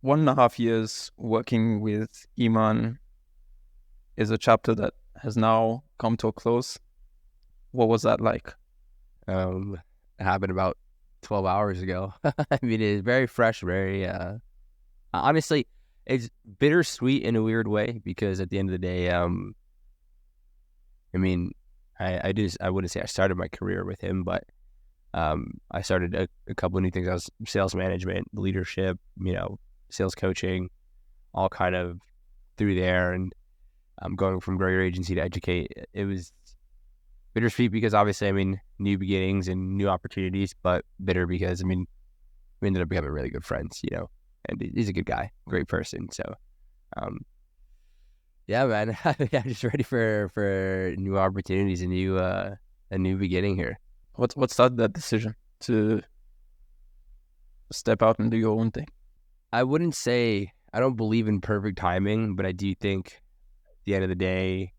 1.5 years working with Iman is a chapter that has now come to a close. What was that like? It happened about 12 hours ago. I mean, it's very fresh, very, honestly, it's bittersweet in a weird way because at the end of the day, I mean, I wouldn't say I started my career with him, but I started a couple of new things. I was sales management, leadership, sales coaching, all kind of through there. And I'm going from Greater Agency to Educate. It was bittersweet because obviously, new beginnings and new opportunities, but bitter because, we ended up becoming really good friends, and he's a good guy, great person. So, yeah, man, I'm just ready for new opportunities, a new beginning here. What started that decision to step out and do your own thing? I wouldn't say I don't believe in perfect timing, but I do think at the end of the day,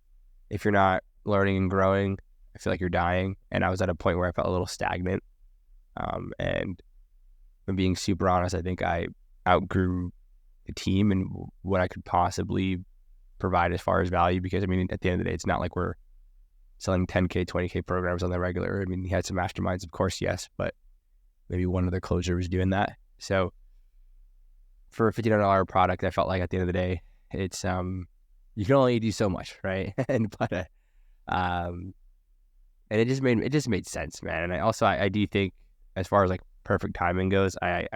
if you're not learning and growing, I feel like you're dying. And I was at a point where I felt a little stagnant. And if I'm being super honest, I think I outgrew the team and what I could possibly provide as far as value. Because, at the end of the day, it's not like we're selling 10K, 20K programs on the regular. He had some masterminds, of course, yes, but maybe one other closer was doing that. So for a $59 product, I felt like at the end of the day, it's you can only do so much, right? and it just made sense, man. And I do think as far as like perfect timing goes, I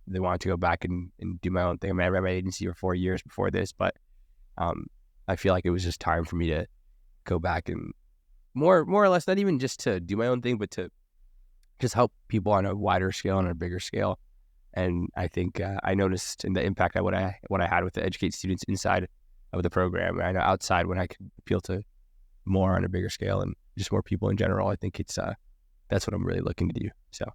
really wanted to go back and do my own thing. I ran my agency for 4 years before this, but I feel like it was just time for me to go back and more or less, not even just to do my own thing, but to just help people on a wider scale and a bigger scale. And I think I noticed in the impact of what I had with the Educate students inside of the program. I know outside when I could appeal to more on a bigger scale and just more people in general. I think it's that's what I'm really looking to do. So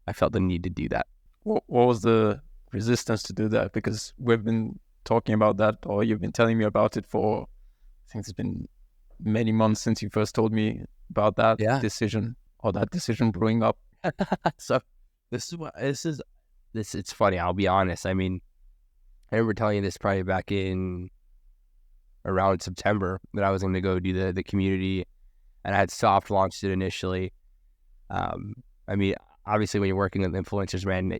I felt the need to do that. What was the resistance to do that? Because we've been talking about that, or you've been telling me about it for, I think it's been many months since you first told me about that decision brewing up. So it's funny. I'll be honest. I remember telling you this probably back in around September that I was going to go do the community, and I had soft launched it initially. Obviously when you're working with influencers, man,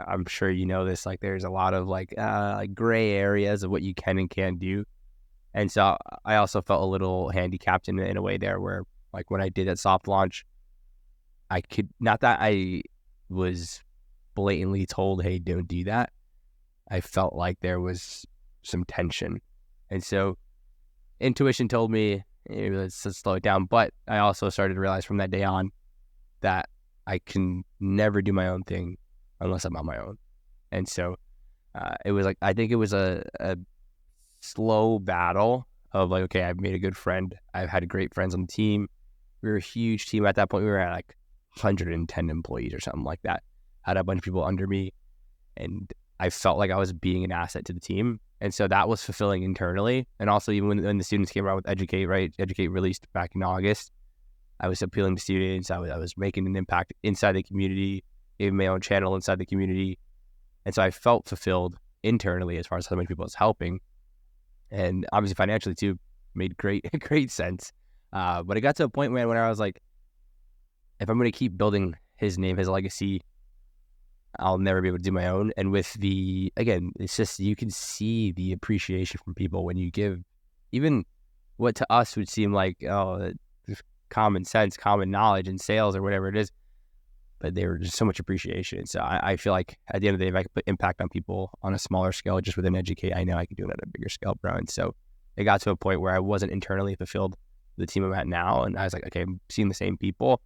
I'm sure you know this, like there's a lot of like gray areas of what you can and can't do. And so I also felt a little handicapped in a way there where like when I did that soft launch, I could, not that I was blatantly told, hey, don't do that. I felt like there was some tension. And so intuition told me, hey, let's slow it down. But I also started to realize from that day on that I can never do my own thing unless I'm on my own. And so it was like, I think it was a slow battle of like, okay, I've made a good friend. I've had great friends on the team. We were a huge team at that point. We were at like 110 employees or something like that. Had a bunch of people under me, and I felt like I was being an asset to the team. And so that was fulfilling internally. And also even when the students came around with Educate, right? Educate released back in August. I was appealing to students. I was making an impact inside the community, giving my own channel inside the community. And so I felt fulfilled internally as far as how many people I was helping. And obviously financially too, made great sense. But it got to a point, man, when I was like, if I'm going to keep building his name, his legacy, I'll never be able to do my own. And with again, it's just, you can see the appreciation from people when you give even what to us would seem like, common sense, common knowledge in sales or whatever it is. But there was just so much appreciation. So I feel like at the end of the day, if I could put impact on people on a smaller scale, just within Educate, I know I could do it at a bigger scale, bro. And so it got to a point where I wasn't internally fulfilled with the team I'm at now. And I was like, okay, I'm seeing the same people.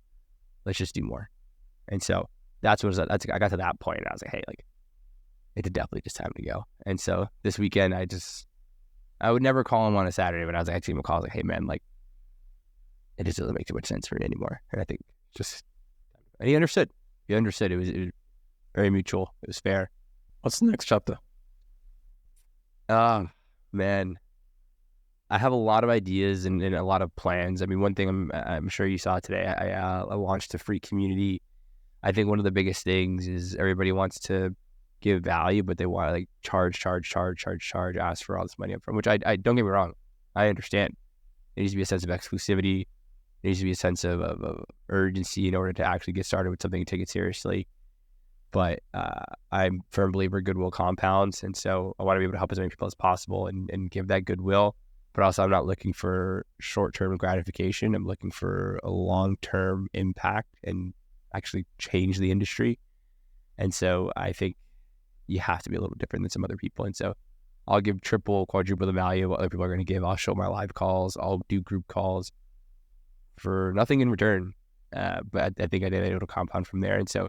Let's just do more. And so I got to that point. And I was like, hey, like, it's definitely just time to go. And so this weekend, I would never call him on a Saturday, but I was like, I gave him a call. I was like, hey, man, like, it just doesn't make too much sense for me anymore. And I think and he understood. It was very mutual. It was fair. What's the next chapter? Man, I have a lot of ideas and a lot of plans. One thing I'm sure you saw today, I launched a free community. I think one of the biggest things is everybody wants to give value, but they want to like charge, ask for all this money up front, which I don't get me wrong. I understand. There needs to be a sense of exclusivity. There needs to be a sense of urgency in order to actually get started with something and take it seriously. But I'm a firm believer goodwill compounds. And so I want to be able to help as many people as possible and give that goodwill. But also I'm not looking for short-term gratification. I'm looking for a long-term impact and actually change the industry. And so I think you have to be a little different than some other people. And so I'll give triple, quadruple the value of what other people are going to give. I'll show my live calls. I'll do group calls for nothing in return. But I think I did able to compound from there. And so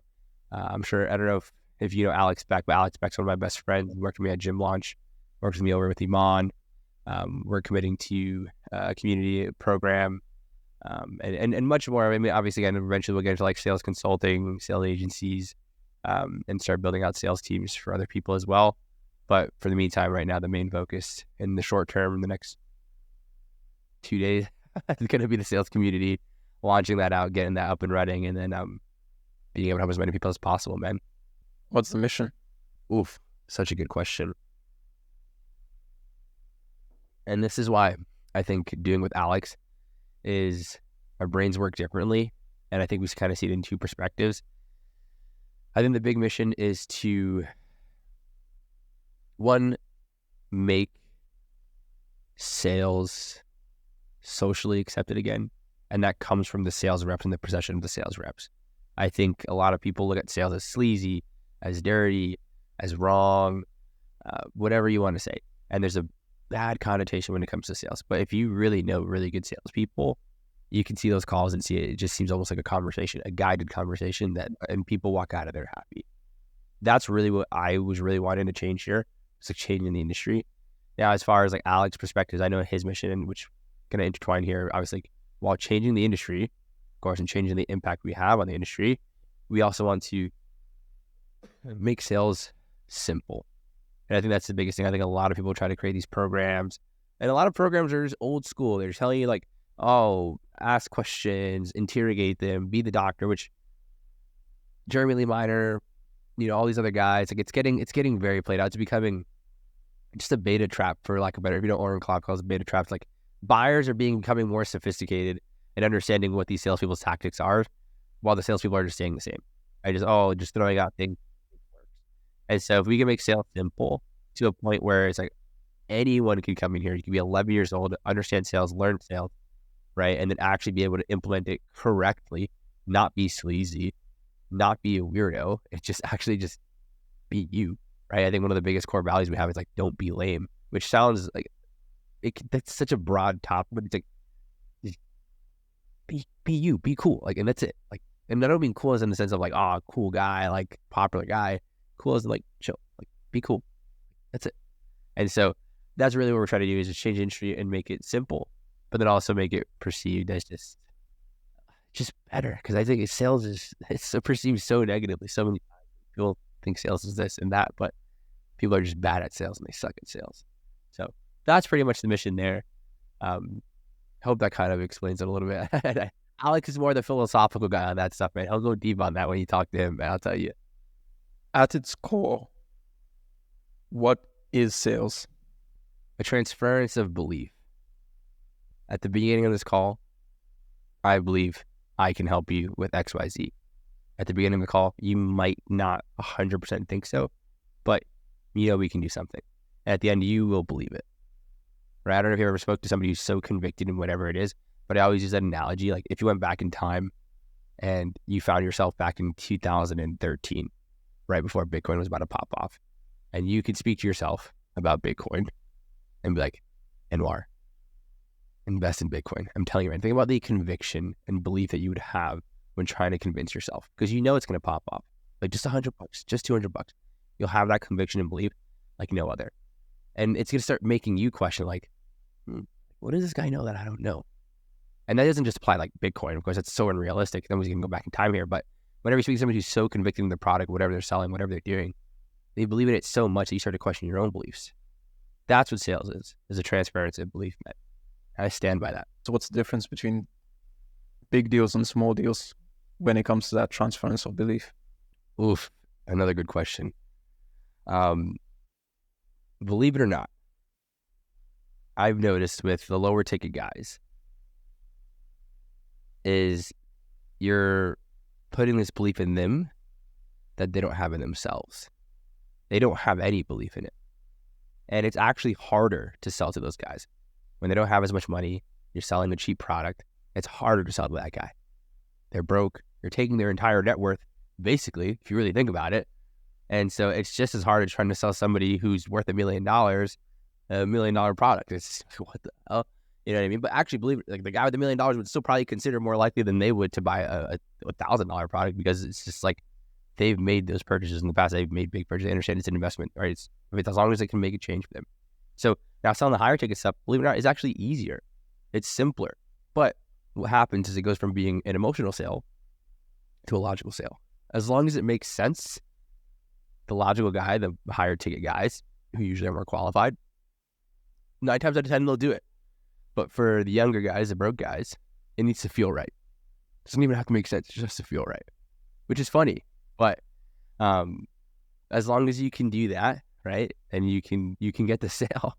I'm sure, I don't know if you know Alex Beck, but Alex Beck's one of my best friends. He worked with me at Gym Launch, worked with me over with Iman. We're committing to a community program and much more. I mean, obviously, again, eventually we'll get into like sales consulting, sales agencies, and start building out sales teams for other people as well. But for the meantime, right now, the main focus in the short term, in the next 2 days, is going to be the sales community, launching that out, getting that up and running, and then being able to help as many people as possible, man. What's the mission? Oof, such a good question. And this is why I think doing with Alex is our brains work differently. And I think we kind of see it in two perspectives. I think the big mission is to, one, make sales socially accepted again. And that comes from the sales reps and the possession of the sales reps. I think a lot of people look at sales as sleazy, as dirty, as wrong, whatever you want to say. And there's a bad connotation when it comes to sales. But if you really know really good salespeople, you can see those calls and see it. It just seems almost like a conversation, a guided conversation and people walk out of there happy. That's really what I was really wanting to change here. It's like changing the industry. Now, as far as like Alex's perspectives, I know his mission, which going to intertwine here, obviously, while changing the industry, of course, and changing the impact we have on the industry, we also want to make sales simple. And I think that's the biggest thing. I think a lot of people try to create these programs, and a lot of programs are just old school. They're telling you like, oh, ask questions, interrogate them, be the doctor, which Jeremy Lee Minor, all these other guys, like it's getting very played out. It's becoming just a beta trap, for lack of better. If you know, Oren Klopp calls it beta traps. Like buyers are becoming more sophisticated and understanding what these salespeople's tactics are, while the salespeople are just staying the same. Just throwing out things. And so if we can make sales simple to a point where it's like anyone can come in here, you can be 11 years old, understand sales, learn sales, right? And then actually be able to implement it correctly, not be sleazy, not be a weirdo. It's just actually just be you, right? I think one of the biggest core values we have is like, don't be lame, which sounds like that's such a broad topic, but it's like, just be you, be cool. Like, and that's it. Like, and I don't mean cool as in the sense of like, cool guy, like popular guy. Cool as in like chill, like be cool. That's it. And so that's really what we're trying to do, is just change the industry and make it simple, but then also make it perceived as just better. Because I think sales it's perceived so negatively. So many people think sales is this and that, but people are just bad at sales and they suck at sales. So that's pretty much the mission there. Hope that kind of explains it a little bit. Alex is more the philosophical guy on that stuff, man. He'll go deep on that when you talk to him, man. I'll tell you. At its core, what is sales? A transference of belief. At the beginning of this call, I believe I can help you with XYZ. At the beginning of the call, you might not 100% think so, but we can do something. And at the end, you will believe it. Right? I don't know if you ever spoke to somebody who's so convicted in whatever it is, but I always use that analogy. Like if you went back in time and you found yourself back in 2013, right before Bitcoin was about to pop off, and you could speak to yourself about Bitcoin and be like, Anwar, invest in Bitcoin. I'm telling you, man, think about the conviction and belief that you would have when trying to convince yourself, because it's going to pop off. Like just $100, just $200. You'll have that conviction and belief like no other. And it's going to start making you question like, what does this guy know that I don't know? And that doesn't just apply like Bitcoin. Of course, that's so unrealistic. Then we can go back in time here, but whenever you speak to somebody who's so convicted in their product, whatever they're selling, whatever they're doing, they believe in it so much that you start to question your own beliefs. That's what sales is a transparency of belief, man. And I stand by that. So what's the difference between big deals and small deals when it comes to that transference of belief? Oof, another good question. Believe it or not, I've noticed with the lower ticket guys is you're putting this belief in them that they don't have in themselves. They don't have any belief in it. And it's actually harder to sell to those guys. When they don't have as much money, you're selling a cheap product, it's harder to sell to that guy. They're broke. You're taking their entire net worth, basically, if you really think about it. And so it's just as hard as trying to sell somebody who's worth $1 million, $1 million product. It's what the hell? You know what I mean? But actually, believe it, like the guy with $1 million would still probably consider more likely than they would to buy a $1,000 product, because it's just like they've made those purchases in the past. They've made big purchases. They understand it's an investment, right? It's as long as they can make a change for them. So now selling the higher ticket stuff, believe it or not, is actually easier. It's simpler. But what happens is it goes from being an emotional sale to a logical sale. As long as it makes sense, the logical guy, the higher ticket guys, who usually are more qualified, 9 times out of 10, they'll do it. But for the younger guys, the broke guys, it needs to feel right. It doesn't even have to make sense, just to feel right, which is funny. But as long as you can do that, right, and you can get the sale.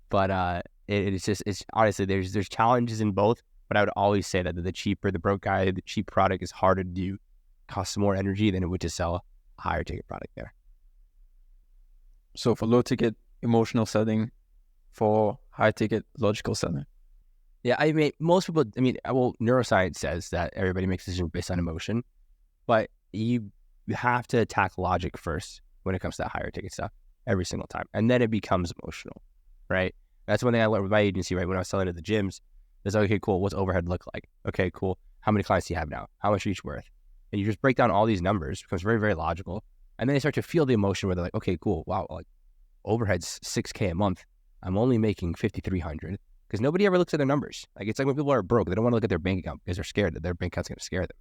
But it's honestly, there's challenges in both. But I would always say that the broke guy, the cheap product is harder to do, costs more energy than it would to sell a higher ticket product there. So for low ticket, emotional selling; for high ticket, logical selling. Yeah, I mean, most people, neuroscience says that everybody makes decisions based on emotion, but you have to attack logic first when it comes to that higher ticket stuff every single time. And then it becomes emotional, right? That's one thing I learned with my agency, right? When I was selling at the gyms, it's like, okay, cool. What's overhead look like? Okay, cool. How many clients do you have now? How much are each worth? And you just break down all these numbers. It becomes very, very logical. And then they start to feel the emotion where they're like, okay, cool. Wow, like overhead's $6,000 a month. I'm only making $5,300, because nobody ever looks at their numbers. Like, it's like when people are broke, they don't want to look at their bank account because they're scared that their bank account's going to scare them.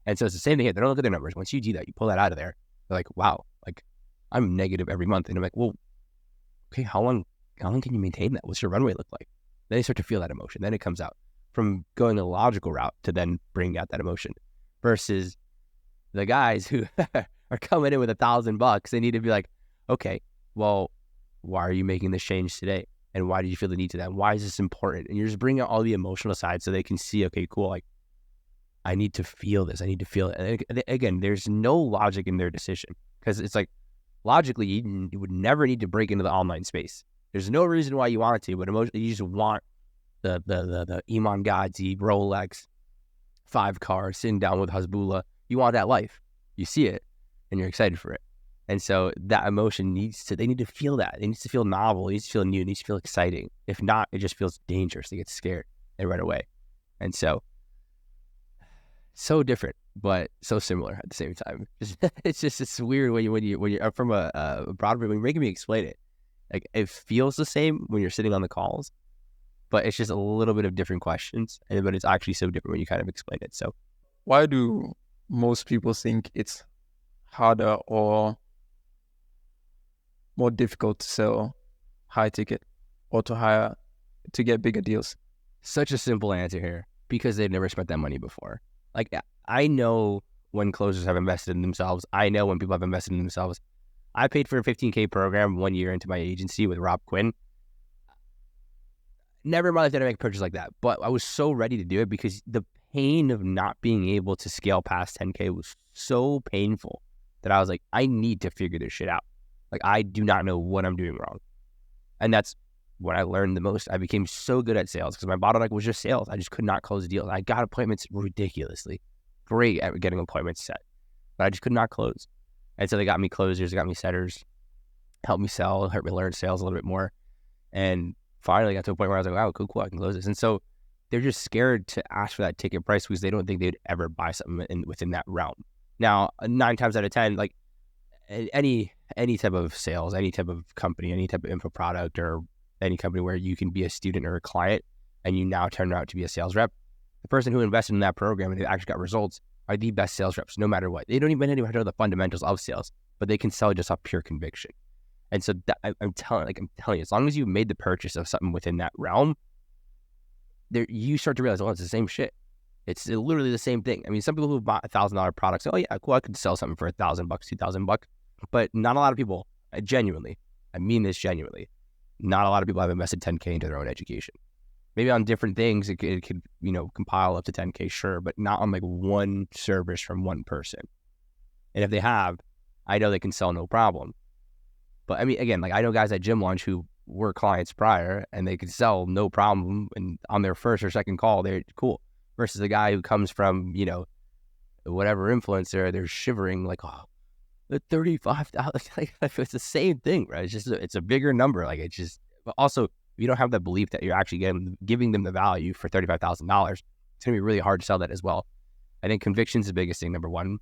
And so it's the same thing here. They don't look at their numbers. Once you do that, you pull that out of there. They're like, wow, like I'm negative every month. And I'm like, well, okay, how long can you maintain that? What's your runway look like? Then they start to feel that emotion. Then it comes out from going a logical route to then bring out that emotion, versus the guys who are coming in with $1,000. They need to be like, okay, well, why are you making this change today? And why do you feel the need to that? Why is this important? And you're just bringing out all the emotional side so they can see, okay, cool, like I need to feel this. I need to feel it. And again, there's no logic in their decision, because it's like logically you would never need to break into the online space. There's no reason why you want to, but emotionally you just want the Iman Gadzhi, Rolex, 5 cars, sitting down with Hasbullah. You want that life. You see it and you're excited for it. And so that emotion they need to feel that. It needs to feel novel. It needs to feel new. It needs to feel exciting. If not, it just feels dangerous. They get scared. They run away. And so different, but so similar at the same time. It's weird when you're from a broader, when you're making me explain it. Like, it feels the same when you're sitting on the calls, but it's just a little bit of different questions. But it's actually so different when you kind of explain it. So why do most people think it's harder or more difficult to sell high ticket or to get bigger deals? Such a simple answer here, because they've never spent that money before. Like, I know when closers have invested in themselves. I know when people have invested in themselves. I paid for a $15,000 program 1 year into my agency with Rob Quinn. Never in my life did I make a purchase like that, but I was so ready to do it because the pain of not being able to scale past $10,000 was so painful that I was like, I need to figure this shit out. Like, I do not know what I'm doing wrong. And that's what I learned the most. I became so good at sales because my bottleneck was just sales. I just could not close deals. I got appointments ridiculously great at getting appointments set, but I just could not close. And so they got me closers, they got me setters, helped me sell, helped me learn sales a little bit more. And finally got to a point where I was like, wow, cool, I can close this. And so they're just scared to ask for that ticket price because they don't think they'd ever buy something within that realm. Now, 9 times out of 10, like any type of sales, any type of company, any type of info product, or any company where you can be a student or a client and you now turn out to be a sales rep, the person who invested in that program and they actually got results are the best sales reps, no matter what. They don't even have to know the fundamentals of sales, but they can sell just off pure conviction. And so I'm telling you, as long as you made the purchase of something within that realm, you start to realize, oh, it's the same shit. It's literally the same thing. I mean, some people who bought $1,000 products say, oh yeah, cool, I could sell something for $1,000, $2,000, but not a lot of people Genuinely. I mean this genuinely. Not a lot of people have invested 10K into their own education. Maybe on different things, it could, compile up to 10K, sure, but not on like one service from one person. And if they have, I know they can sell no problem. But I mean, again, like I know guys at Gym Launch who were clients prior and they could sell no problem. And on their first or second call, they're cool. Versus a guy who comes from, whatever influencer, they're shivering like, oh, the $35. Like, it's the same thing, right? It's a bigger number. Like but also, if you don't have that belief that you're actually giving them the value for $35,000, it's going to be really hard to sell that as well. I think conviction is the biggest thing, number one,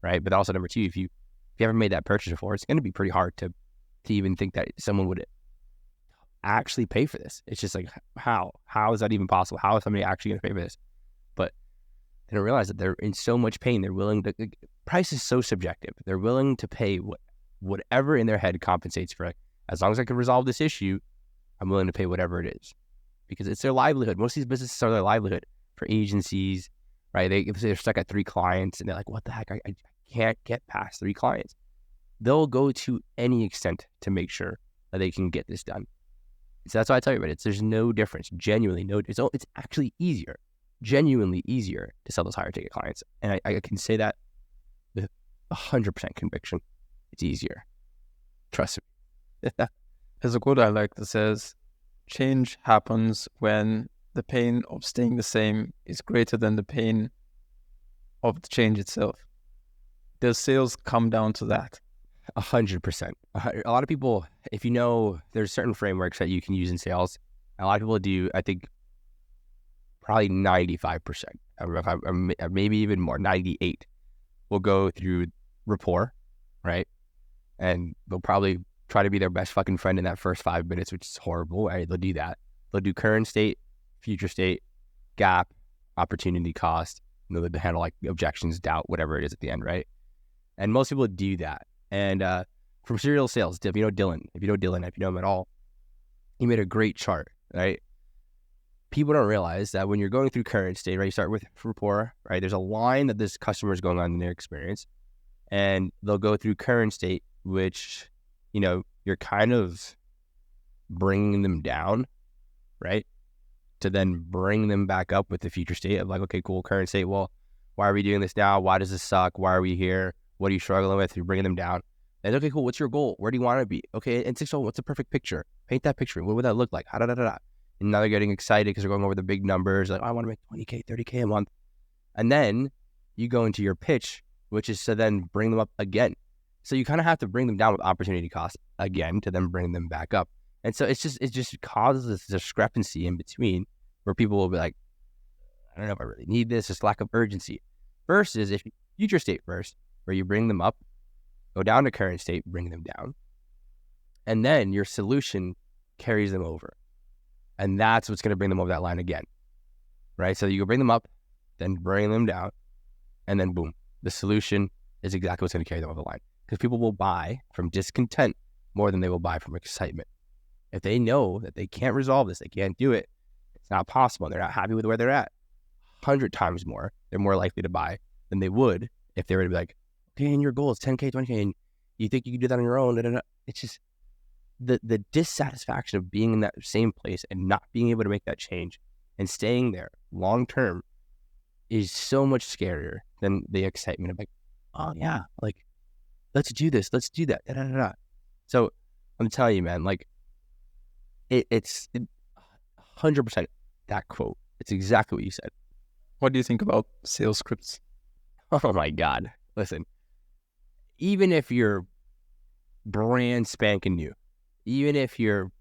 right? But also number two, if you haven't made that purchase before, it's going to be pretty hard to even think that someone would actually pay for this. It's just like, how is that even possible? How is somebody actually going to pay for this? But they don't realize that they're in so much pain. They're willing to, price is so subjective. They're willing to pay whatever in their head compensates for it. As long as I can resolve this issue, I'm willing to pay whatever it is, because it's their livelihood. Most of these businesses are their livelihood. For agencies, right? If they're stuck at 3 clients and they're like, what the heck? I can't get past 3 clients. They'll go to any extent to make sure that they can get this done. So that's why I tell you about it. There's no difference. Genuinely, it's actually easier. Genuinely easier to sell those higher ticket clients. And I can say that with 100% conviction. It's easier. Trust me. There's a quote I like that says, change happens when the pain of staying the same is greater than the pain of the change itself. Does sales come down to that? 100%. A lot of people, if there's certain frameworks that you can use in sales. A lot of people do, I think, probably 95%, maybe even more, 98, will go through rapport, right? And they'll probably try to be their best fucking friend in that first 5 minutes, which is horrible, right? They'll do that. They'll do current state, future state, gap, opportunity cost. They'll handle like objections, doubt, whatever it is at the end, right? And most people do that. And from serial sales, if you know Dylan, if you know him at all, he made a great chart, right? People don't realize that when you're going through current state, right, you start with rapport, right? There's a line that this customer is going on in their experience, and they'll go through current state, which, you're kind of bringing them down, right? To then bring them back up with the future state of like, okay, cool, current state. Well, why are we doing this now? Why does this suck? Why are we here? What are you struggling with? You're bringing them down. And okay, cool. What's your goal? Where do you want to be? Okay, and 6, what's a perfect picture? Paint that picture. What would that look like? And now they're getting excited because they're going over the big numbers. Like, I want to make 20K, 30K a month. And then you go into your pitch, which is to then bring them up again. So you kind of have to bring them down with opportunity cost again to then bring them back up. And so it just causes this discrepancy in between where people will be like, I don't know if I really need this, this lack of urgency. Versus if you future state first, where you bring them up, go down to current state, bring them down. And then your solution carries them over. And that's what's going to bring them over that line again, right? So you go bring them up, then bring them down, and then boom, the solution is exactly what's going to carry them over the line. Because people will buy from discontent more than they will buy from excitement. If they know that they can't resolve this, they can't do it, it's not possible, they're not happy with where they're at, 100 times more, they're more likely to buy than they would if they were to be like, okay, and your goal is 10K, 20K, and you think you can do that on your own. It's just the dissatisfaction of being in that same place and not being able to make that change and staying there long term is so much scarier than the excitement of like, oh yeah, like, let's do this, let's do that. So I'm telling you, man, like it's 100% that quote. It's exactly what you said. What do you think about sales scripts? Oh my God. Listen, even if you're brand spanking new, even if you're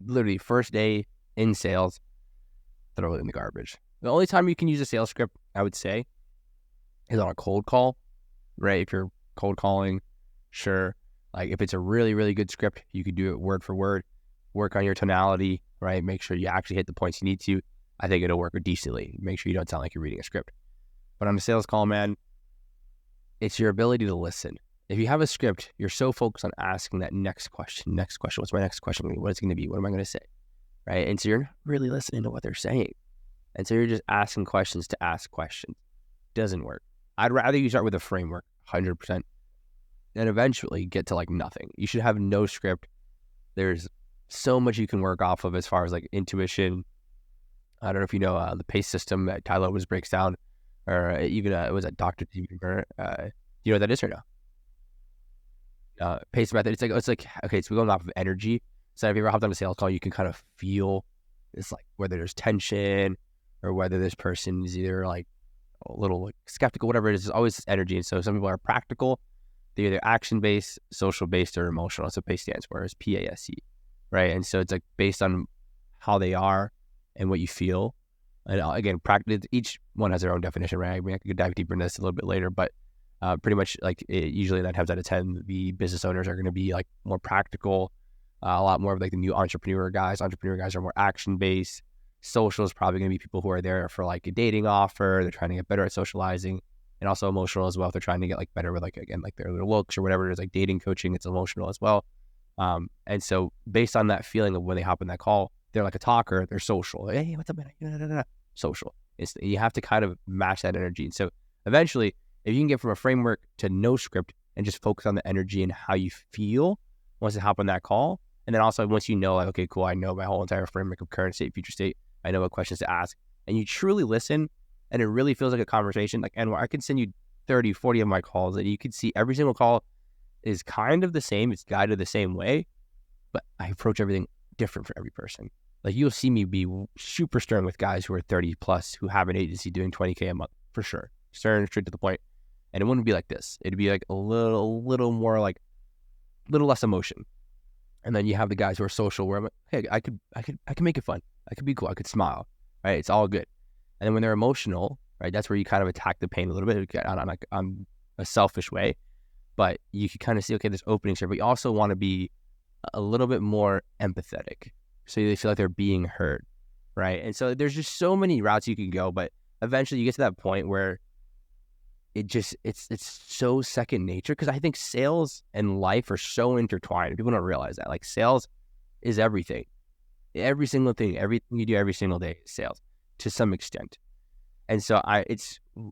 literally first day in sales, throw it in the garbage. The only time you can use a sales script, I would say, is on a cold call, right? If you're cold calling, sure. Like if it's a really, really good script, you could do it word for word, work on your tonality, right? Make sure you actually hit the points you need to. I think it'll work decently. Make sure you don't sound like you're reading a script. But on a sales call, man, it's your ability to listen. If you have a script, you're so focused on asking that next question. What's my next question? What is it going to be? What am I going to say? Right? And so you're not really listening to what they're saying. And so you're just asking questions to ask questions. Doesn't work. I'd rather you start with a framework, 100%. and eventually get to like nothing. You should have no script. There's so much you can work off of as far as like intuition. I don't know if you know the PACE system that Ty Lopez breaks down, or even it was a Dr. T. You know what that is or no? PACE method. It's like okay, so we're going off of energy. So if you ever hopped on a sales call, you can kind of feel it's like whether there's tension or whether this person is either like a little like skeptical, whatever it is. There's always this energy. And so some people are practical. They're either action-based, social-based, or emotional. That's what PACE stands for, is PASE, right? And so it's like based on how they are and what you feel. And again, each one has their own definition, right? I mean, I could dive deeper into this a little bit later, but pretty much like usually 9 times out of 10, the business owners are going to be like more practical, a lot more of like the new entrepreneur guys. Entrepreneur guys are more action-based. Social is probably going to be people who are there for like a dating offer. They're trying to get better at socializing, and also emotional as well. If they're trying to get like better with like, again, like their looks or whatever it is, like dating coaching, it's emotional as well. And so based on that feeling of when they hop in that call, they're like a talker, they're social. Like, hey, what's up, man? Social. You have to kind of match that energy. And so eventually, if you can get from a framework to no script and just focus on the energy and how you feel once you hop on that call, and then also once you know, like, okay, cool, I know my whole entire framework of current state, future state, I know what questions to ask, and you truly listen, and it really feels like a conversation. Like, Anwar, I can send you 30, 40 of my calls, and you can see every single call is kind of the same. It's guided the same way, but I approach everything different for every person. Like, you'll see me be super stern with guys who are 30 plus, who have an agency doing 20K a month, for sure. Stern, straight to the point. And it wouldn't be like this. It'd be like a little more like, little less emotion. And then you have the guys who are social, where I'm like, hey, I could make it fun. I could be cool. I could smile, right? It's all good. And then when they're emotional, right, that's where you kind of attack the pain a little bit on a selfish way. But you can kind of see, okay, there's openings here, but you also want to be a little bit more empathetic, so they feel like they're being heard, right? And so there's just so many routes you can go, but eventually you get to that point where it's so second nature, because I think sales and life are so intertwined. People don't realize that. Like, sales is everything. Every single thing, everything you do every single day is sales to some extent. And so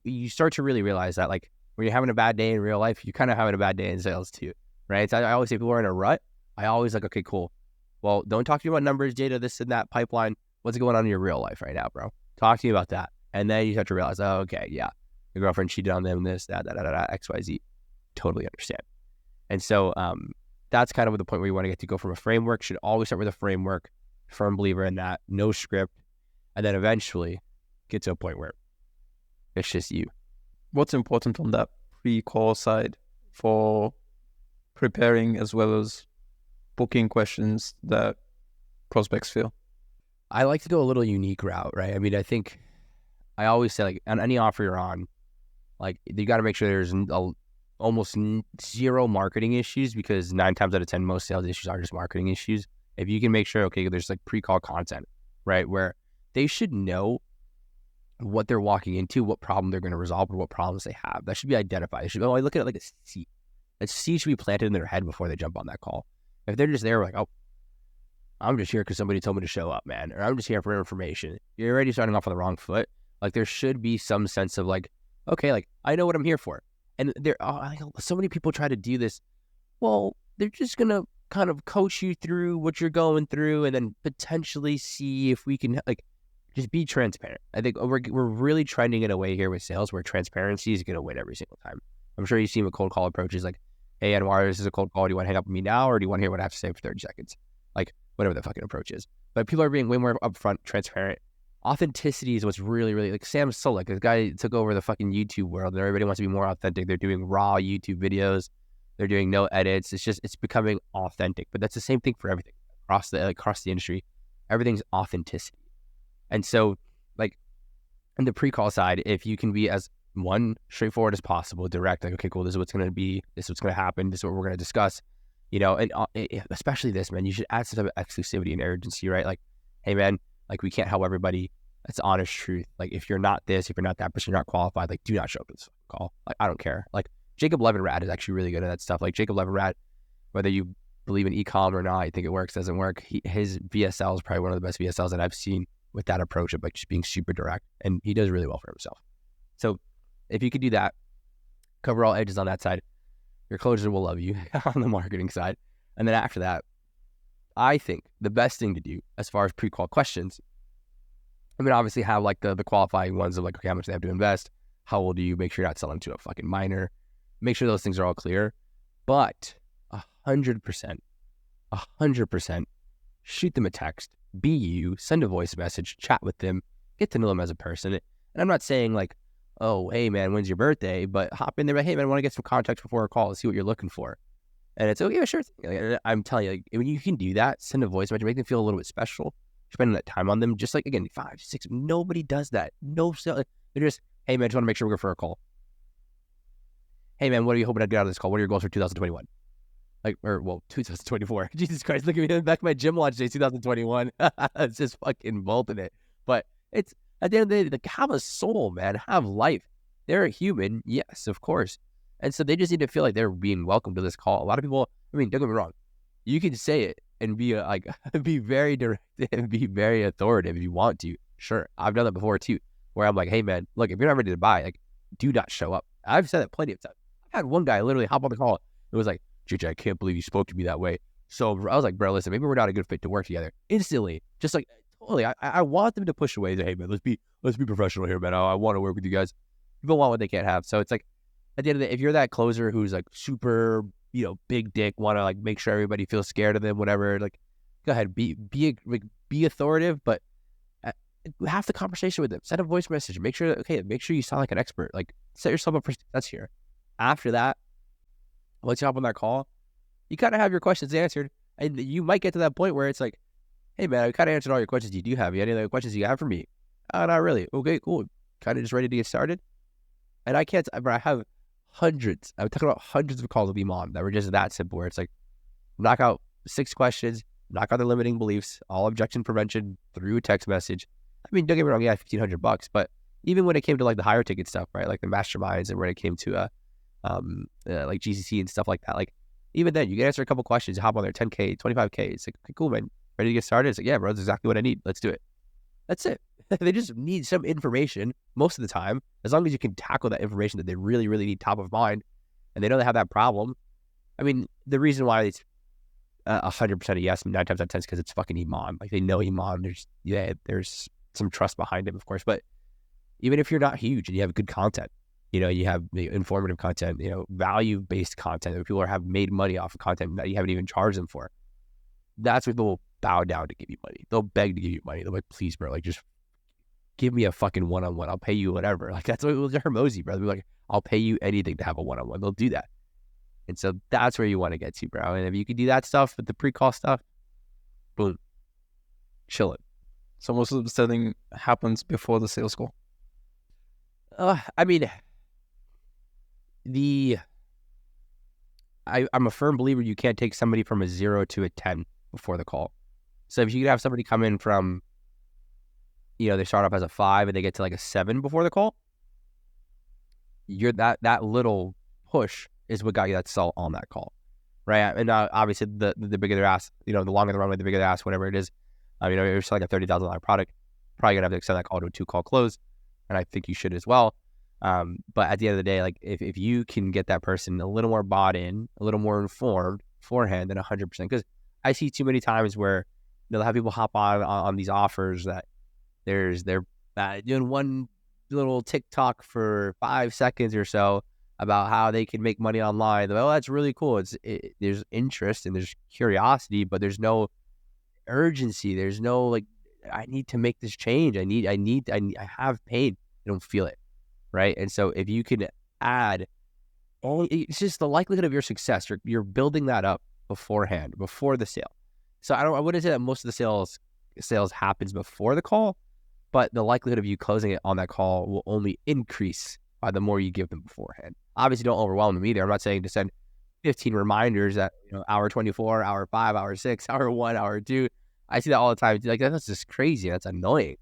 you start to really realize that, like, when you're having a bad day in real life, you're kind of having a bad day in sales too, right? So I always say people are in a rut. I always like, okay, cool. Well, don't talk to me about numbers, data, this and that, pipeline. What's going on in your real life right now, bro? Talk to me about that. And then you start to realize, oh, okay, yeah, your girlfriend cheated on them, this, that, X, Y, Z. Totally understand. And so that's kind of the point where you want to get to go from a framework. Should always start with a framework. Firm believer in that. No script. And then eventually get to a point where it's just you. What's important on that pre-call side for preparing as well as booking questions that prospects feel? I like to go a little unique route, right? I mean, I think I always say, like, on any offer you're on, like, you got to make sure there's almost zero marketing issues, because 9 times out of 10, most sales issues are just marketing issues. If you can make sure, okay, there's like pre-call content, right, where they should know what they're walking into, what problem they're going to resolve, or what problems they have. That should be identified. They should look at it like a seed. A seed should be planted in their head before they jump on that call. If they're just there like, oh, I'm just here because somebody told me to show up, man, or I'm just here for information, you're already starting off on the wrong foot. Like, there should be some sense of like, okay, like, I know what I'm here for. And so many people try to do this. Well, they're just going to kind of coach you through what you're going through, and then potentially see if we can, like, just be transparent. I think we're really trending in a way here with sales where transparency is going to win every single time. I'm sure you've seen what cold call approaches, like, hey, Anwar, this is a cold call. Do you want to hang up with me now, or do you want to hear what I have to say for 30 seconds? Like, whatever the fucking approach is. But people are being way more upfront, transparent. Authenticity is what's really, really, like, Sam Sulek, this guy took over the fucking YouTube world, and everybody wants to be more authentic. They're doing raw YouTube videos. They're doing no edits. It's becoming authentic. But that's the same thing for everything across the industry. Everything's authenticity. And so, like, in the pre-call side, if you can be as straightforward as possible, direct, like, okay, cool, this is what's going to be, this is what's going to happen, this is what we're going to discuss, you know, and especially this, man, you should add some type of exclusivity and urgency, right? Like, hey, man, like, we can't help everybody. That's honest truth. Like, if you're not this, if you're not that person, you're not qualified, like, do not show up to this call. Like, I don't care. Like, Jacob Levinrad is actually really good at that stuff. Like, Jacob Levinrad, whether you believe in e-com or not, you think it works, doesn't work, his VSL is probably one of the best VSLs that I've seen with that approach of, like, just being super direct, and he does really well for himself. So if you could do that, cover all edges on that side, Your closer will love you on the marketing side. And then after that, I think the best thing to do as far as pre-qual questions, I mean, obviously have like the qualifying ones of like, okay, how much they have to invest, how old are you, make sure you're not selling to a fucking minor, make sure those things are all clear. But 100%, shoot them a text, be you, send a voice message, chat with them, get to know them as a person. And I'm not saying like, oh, hey man, when's your birthday? But hop in there, like, hey man, I want to get some context before a call and see what you're looking for. And it's okay, sure. I'm telling you, like, when you can do that, send a voice message, make them feel a little bit special, spending that time on them. Just like, again, 5, 6, nobody does that. No, they're just, hey man, just want to make sure we're good for a call. Hey man, what are you hoping to get out of this call? What are your goals for 2021? 2024. Jesus Christ, look at me in the back of my gym launch day, 2021. It's just fucking bolting it. But it's, at the end of the day, like, have a soul, man. Have life. They're a human, yes, of course. And so they just need to feel like they're being welcome to this call. A lot of people, I mean, don't get me wrong. You can say it and be like, be very direct and be very authoritative if you want to. Sure. I've done that before too, where I'm like, hey man, look, if you're not ready to buy, like, do not show up. I've said that plenty of times. I've had one guy literally hop on the call. It was like, JJ, I can't believe you spoke to me that way. So I was like, bro, listen, maybe we're not a good fit to work together. Instantly, just like, totally. I want them to push away. Hey man, let's be professional here, man. I want to work with you guys. People want what they can't have. So it's like, at the end of the day, if you're that closer who's like super, big dick, want to like make sure everybody feels scared of them, whatever, like, go ahead, be authoritative, but have the conversation with them. Send a voice message. Make sure you sound like an expert. Like, set yourself up for success here. After that, once you hop on that call, you kind of have your questions answered, and you might get to that point where it's like, hey man, I kind of answered all your questions you do have. You have any other questions you have for me? Oh, not really. Okay, cool. Kind of just ready to get started. And I have hundreds. I'm talking about hundreds of calls with Iman that were just that simple, where it's like, knock out 6 questions, knock out the limiting beliefs, all objection prevention through a text message. I mean, don't get me wrong, yeah, $1,500, but even when it came to like the higher ticket stuff, right, like the masterminds, and when it came to like GCC and stuff like that, like, even then you can answer a couple questions, hop on there, 10K, 25K. It's like, okay, cool, man, ready to get started? It's like, yeah, bro, that's exactly what I need. Let's do it. That's it. They just need some information most of the time, as long as you can tackle that information that they really, really need top of mind, and they know they have that problem. I mean, the reason why it's 100% a yes 9 times out of 10 is because it's fucking Iman. Like, they know Iman. There's some trust behind him, of course. But even if you're not huge and you have good content, you have informative content, value-based content that people have made money off of content that you haven't even charged them for, that's when they'll bow down to give you money. They'll beg to give you money. They'll be like, please, bro, like, just give me a fucking one-on-one. I'll pay you whatever. Like, that's what it was to Hormozi, bro. They'll be like, I'll pay you anything to have a one-on-one. They'll do that. And so that's where you want to get to, bro. And if you can do that stuff with the pre-call stuff, boom, chilling. So most of the selling happens before the sales call. I mean, I'm a firm believer you can't take somebody from a 0 to a 10 before the call. So if you could have somebody come in from, they start off as a 5 and they get to like a 7 before the call, you're that little push is what got you that sell on that call, right? And obviously the bigger their ask, the longer the runway, the bigger their ask, whatever it is. If you're selling a $30,000 product, probably gonna have to extend that call to a 2-call close, and I think you should as well. But at the end of the day, like, if you can get that person a little more bought in, a little more informed beforehand than 100%, because I see too many times where they'll have people hop on these offers that they're doing one little TikTok for 5 seconds or so about how they can make money online. Well, that's really cool. There's interest and there's curiosity, but there's no urgency. There's no like, I need to make this change. I have pain. I don't feel it, right? And so if you can add, it's just the likelihood of your success. You're building that up beforehand, before the sale. So I wouldn't say that most of the sales happens before the call, but the likelihood of you closing it on that call will only increase by the more you give them beforehand. Obviously, don't overwhelm them either. I'm not saying to send 15 reminders at hour 24, hour 5, hour 6, hour 1, hour 2. I see that all the time. Like, that's just crazy. That's annoying.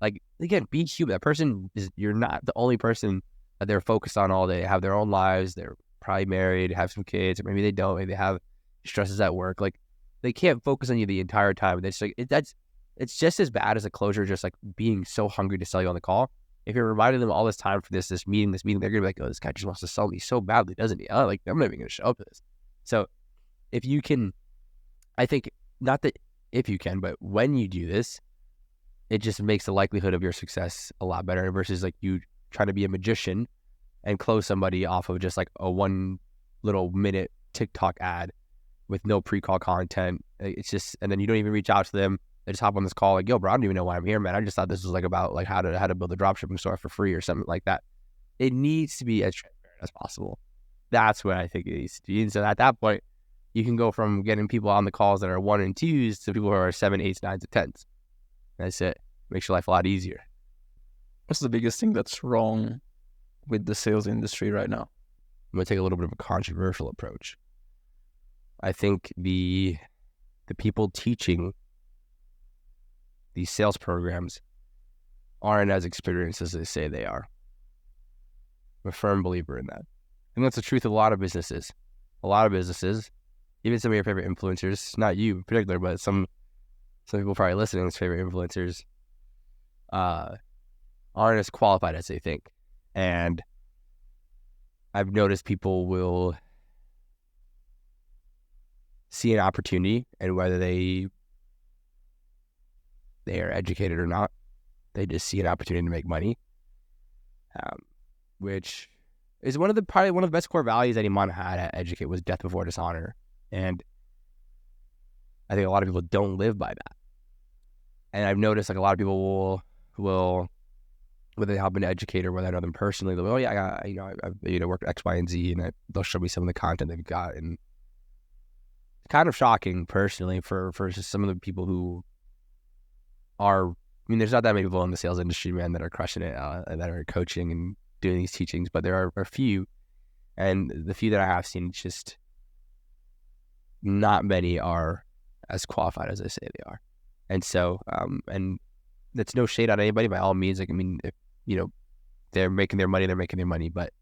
Like, again, be human. That person you're not the only person that they're focused on all day. They have their own lives. They're probably married, have some kids, or maybe they don't. Maybe they have stresses at work. Like, they can't focus on you the entire time. It's like it's just as bad as a closure, just like being so hungry to sell you on the call. if you're reminding them all this time for this meeting, they're going to be like, oh, this guy just wants to sell me so badly, doesn't he? Oh, like, I'm not even going to show up to this. So if you can, I think, not that if you can, but when you do this, it just makes the likelihood of your success a lot better versus like you trying to be a magician and close somebody off of just like a 1 little minute TikTok ad with no pre-call content. It's just, and then you don't even reach out to them. They just hop on this call like, yo, bro, I don't even know why I'm here, man. I just thought this was like about like how to build a dropshipping store for free or something like that. It needs to be as transparent as possible. That's what I think it needs to be. And so at that point, you can go from getting people on the calls that are 1 and 2s to people who are 7, 8s, 9s, and 10s. That's it. Makes your life a lot easier. What's the biggest thing that's wrong with the sales industry right now? I'm going to take a little bit of a controversial approach. I think the people teaching these sales programs aren't as experienced as they say they are. I'm a firm believer in that. And that's the truth of a lot of businesses. A lot of businesses, even some of your favorite influencers, not you in particular, but some people probably listening, as favorite influencers, aren't as qualified as they think. And I've noticed people will see an opportunity, and whether they are educated or not, they just see an opportunity to make money, which is probably one of the best core values that Iman had at Educate was death before dishonor. And I think a lot of people don't live by that. And I've noticed like a lot of people will whether they help an educator, whether I know them personally, they'll be, oh yeah, I've worked at X, Y, and Z, and they'll show me some of the content they've got. And it's kind of shocking personally for just some of the people who are, I mean, there's not that many people in the sales industry, man, that are crushing it, that are coaching and doing these teachings, but there are a few, and the few that I have seen, just not many are as qualified as I say they are. And so, and that's no shade on anybody by all means. Like, I mean, if, they're making their money, but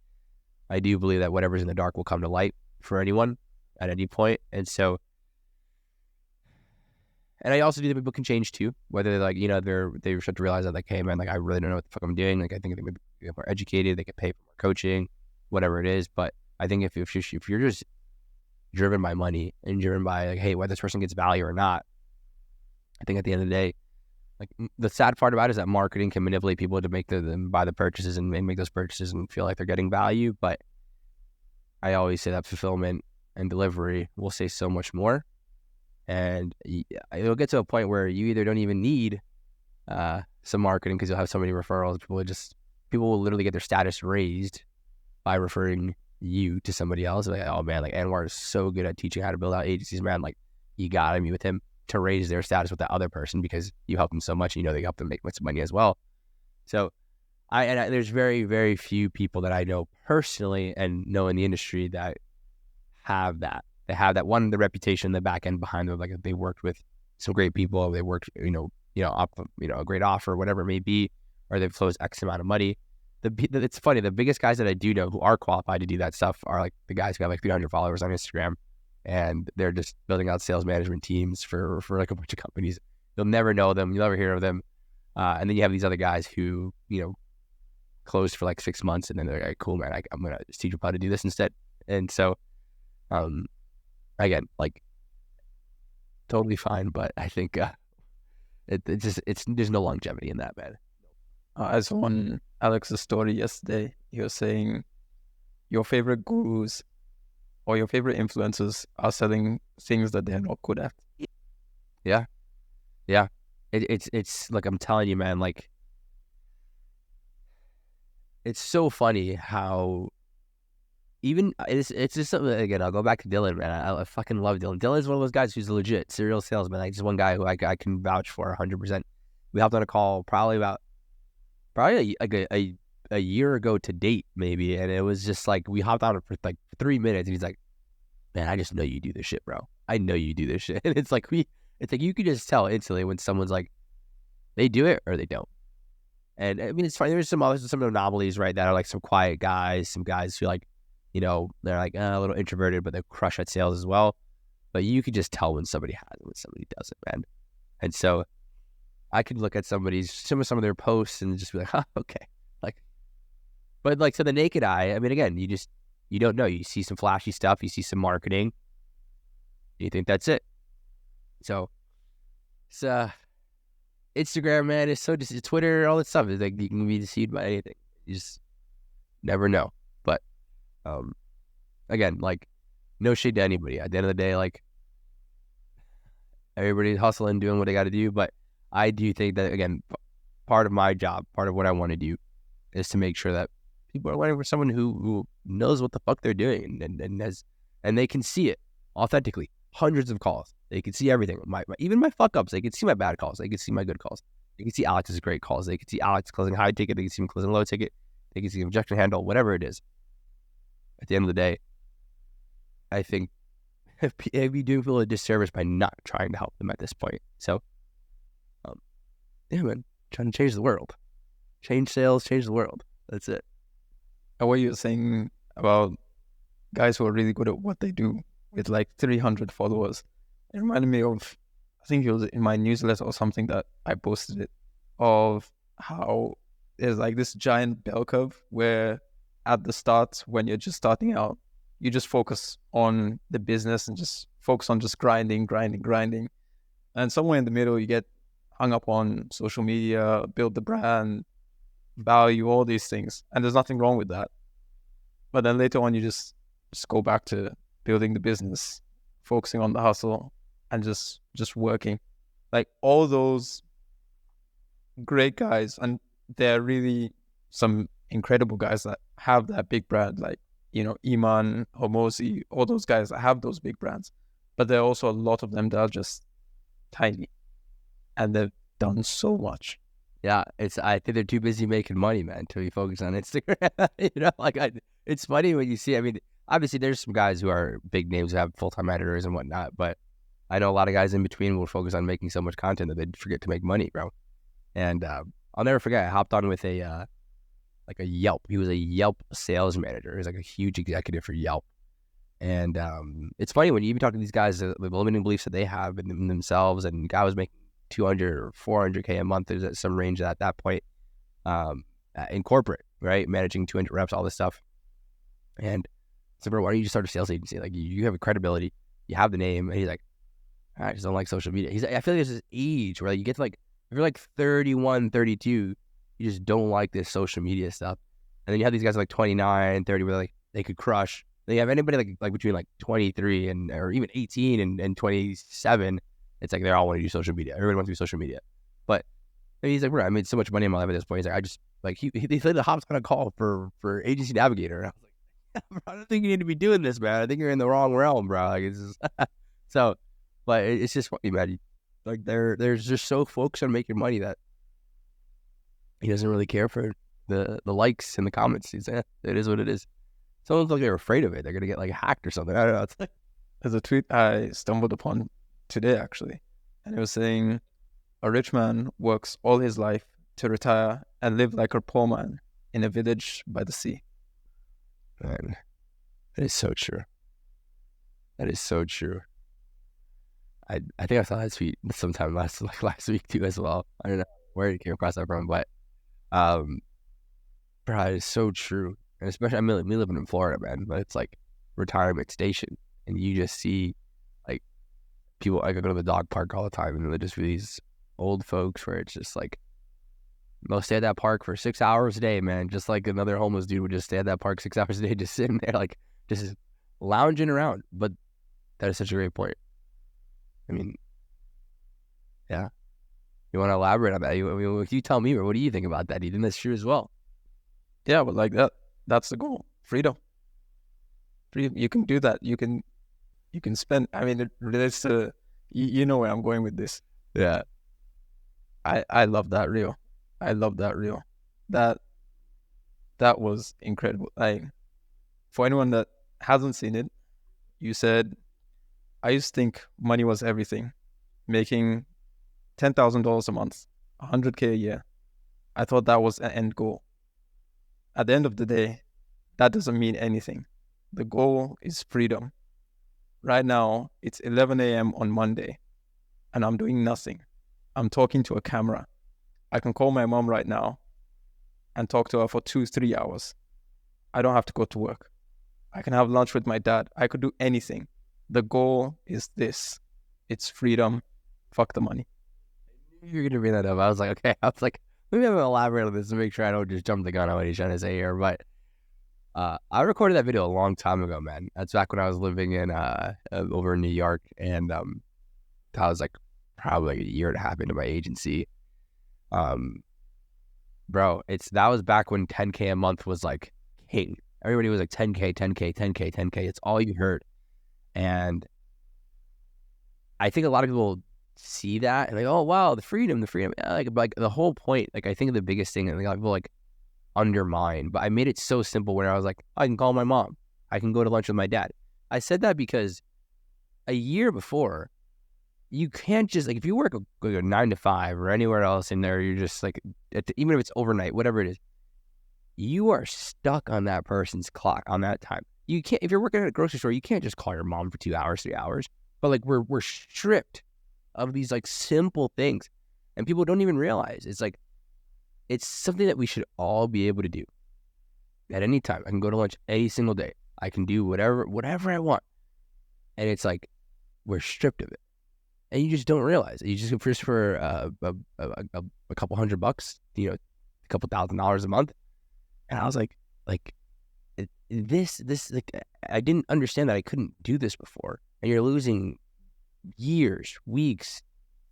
I do believe that whatever's in the dark will come to light for anyone at any point. And so, and I also do think people can change too, whether they're like, they start to realize that like, hey man, like I really don't know what the fuck I'm doing. Like I think they may be more educated, they could pay for more coaching, whatever it is. But I think if you're just driven by money and driven by like, hey, whether this person gets value or not, I think at the end of the day, like the sad part about it is that marketing can manipulate people to make them buy the purchases and make those purchases and feel like they're getting value. But I always say that fulfillment and delivery will say so much more. And it'll get to a point where you either don't even need some marketing because you'll have so many referrals. People will literally get their status raised by referring you to somebody else. Like, oh man, like Anwar is so good at teaching how to build out agencies, man. Like you gotta meet with him to raise their status with that other person because you help them so much. And, they help them make much money as well. So there's very, very few people that I know personally and know in the industry that have that. They have that one, the reputation, the back end behind them. Like they worked with some great people. They worked, up, a great offer, whatever it may be, or they've closed X amount of money. It's funny. The biggest guys that I do know who are qualified to do that stuff are like the guys who have like 300 followers on Instagram, and they're just building out sales management teams for like a bunch of companies. You'll never know them. You'll never hear of them. And then you have these other guys who, closed for like 6 months, and then they're like, cool, man, I'm going to just teach you how to do this instead. And so, again, like totally fine, but I think there's no longevity in that, man. I saw on Alex's story yesterday, he was saying your favorite gurus or your favorite influencers are selling things that they're not good at. Yeah. It's like, I'm telling you, man, like it's so funny how even it's just something. Again, I'll go back to Dylan, man. I fucking love Dylan. Dylan's one of those guys who's a legit serial salesman. Like just one guy who I can vouch for 100%. We hopped on a call probably a year ago to date, maybe, and it was just like we hopped on for like 3 minutes, and he's like, "Man, I just know you do this shit, bro. I know you do this shit." And it's like you could just tell instantly when someone's like, they do it or they don't. And I mean, it's funny. There's some anomalies, right? That are like some quiet guys, some guys who like, they're like a little introverted, but they crush at sales as well. But you could just tell when somebody has it, when somebody doesn't, man. And so I could look at some of their posts and just be like, okay, But like to the naked eye, I mean, again, you don't know. You see some flashy stuff, you see some marketing, you think that's it. So it's Instagram, man, it's so just Twitter, all that stuff. It's like you can be deceived by anything. You just never know. But again, like no shade to anybody. At the end of the day, like everybody's hustling, doing what they got to do. But I do think that, again, part of my job, part of what I want to do is to make sure that people are waiting for someone who knows what the fuck they're doing and they can see it authentically. Hundreds of calls. They can see everything. Even my fuck ups. They can see my bad calls. They can see my good calls. They can see Alex's great calls. They can see Alex closing high ticket. They can see him closing low ticket. They can see objection handle, whatever it is. At the end of the day, I think we do feel a disservice by not trying to help them at this point. So, yeah, man, trying to change the world. Change sales, change the world. That's it. And what you're saying about guys who are really good at what they do with like 300 followers, it reminded me of, I think it was in my newsletter or something that I posted it, of how there's like this giant bell curve where at the start, when you're just starting out, you just focus on the business and just focus on just grinding. And somewhere in the middle, you get hung up on social media, build the brand, value, all these things. And there's nothing wrong with that. But then later on, you just go back to building the business, focusing on the hustle, and just working. Like all those great guys, and they're really some incredible guys that have that big brand, like, you know, Iman, Hormozi, all those guys that have those big brands. But there are also a lot of them that are just tiny, and they've done so much. Yeah, I think they're too busy making money, man, to be focused on Instagram. It's funny when you see, I mean, obviously there's some guys who are big names who have full-time editors and whatnot, but I know a lot of guys in between will focus on making so much content that they forget to make money, bro. And I'll never forget, I hopped on with a Yelp. He was a Yelp sales manager. He was like a huge executive for Yelp. And it's funny when you even talk to these guys, the limiting beliefs that they have in themselves, and guy was making 200 or 400K a month. There's some range at that point in corporate, right? Managing 200 reps, all this stuff. And so, bro, why don't you just start a sales agency? Like, you have a credibility, you have the name. And he's like, I just don't like social media. He's like, I feel like there's this age where you get to like, if you're like 31, 32, you just don't like this social media stuff. And then you have these guys like 29, 30 where like they could crush. Then you have anybody like between like 23 or even 18 and 27. It's like they all want to do social media. Everybody wants to do social media. But he's like, bro, I made so much money in my life at this point. He's like, I just like he hops on a call for Agency Navigator. And I was like, yeah, bro, I don't think you need to be doing this, man. I think you're in the wrong realm, bro. Like it's just so, but it's just funny, man. Like they're just so focused on making money that he doesn't really care for the likes and the comments. He's it is what it is. Someone's like they're afraid of it. They're gonna get like hacked or something. I don't know. It's like, there's a tweet I stumbled upon today actually, and it was saying a rich man works all his life to retire and live like a poor man in a village by the sea. Man, that is so true. That is so true. I think I saw that tweet sometime last week too as well. I don't know where you came across that from, but bro, it's so true. And especially, I mean, me living in Florida, man, but it's like retirement station, and you just see like people. Like I go to the dog park all the time, and they're just these old folks where it's just like they'll stay at that park for 6 hours a day, man. Just like another homeless dude would just stay at that park 6 hours a day, just sitting there, like just lounging around. But that is such a great point. I mean, yeah. You want to elaborate on that? You tell me, or what do you think about that? Do you think that's true as well? Yeah, but like that's the goal. Freedom. You can do that. You can spend. I mean, it relates to you know where I'm going with this. Yeah. I love that reel. I love that reel. That was incredible. Like, for anyone that hasn't seen it, you said, I used to think money was everything. Making $10,000 a month, $100K a year. I thought that was an end goal. At the end of the day, that doesn't mean anything. The goal is freedom. Right now, it's 11 a.m. on Monday, and I'm doing nothing. I'm talking to a camera. I can call my mom right now and talk to her for 2-3 hours. I don't have to go to work. I can have lunch with my dad. I could do anything. The goal is this. It's freedom. Fuck the money. You're going to bring that up. I was like, okay. I was like, maybe I'm going to elaborate on this to make sure I don't just jump the gun on what he's trying to say here. But I recorded that video a long time ago, man. That's back when I was living in over in New York. And that was like probably like a year and a half into my agency. Bro, that was back when 10K a month was like king. Everybody was like 10K, 10K, 10K, 10K. It's all you heard. And I think a lot of people see that and like, oh wow, the freedom. Yeah, like the whole point. Like I think the biggest thing that a lot of people like undermine. But I made it so simple where I was like, I can call my mom. I can go to lunch with my dad. I said that because a year before, you can't just like if you work a 9 to 5 or anywhere else in there, you're just like even if it's overnight, whatever it is, you are stuck on that person's clock on that time. You can't if you're working at a grocery store, you can't just call your mom for 2 hours, 3 hours. But like we're stripped of these like simple things, and people don't even realize it's something that we should all be able to do at any time. I can go to lunch any single day. I can do whatever I want, and it's like we're stripped of it. And you just don't realize it. You just go for a couple $100, a couple $1,000 a month. And I was like this like I didn't understand that I couldn't do this before. And you're losing years, weeks,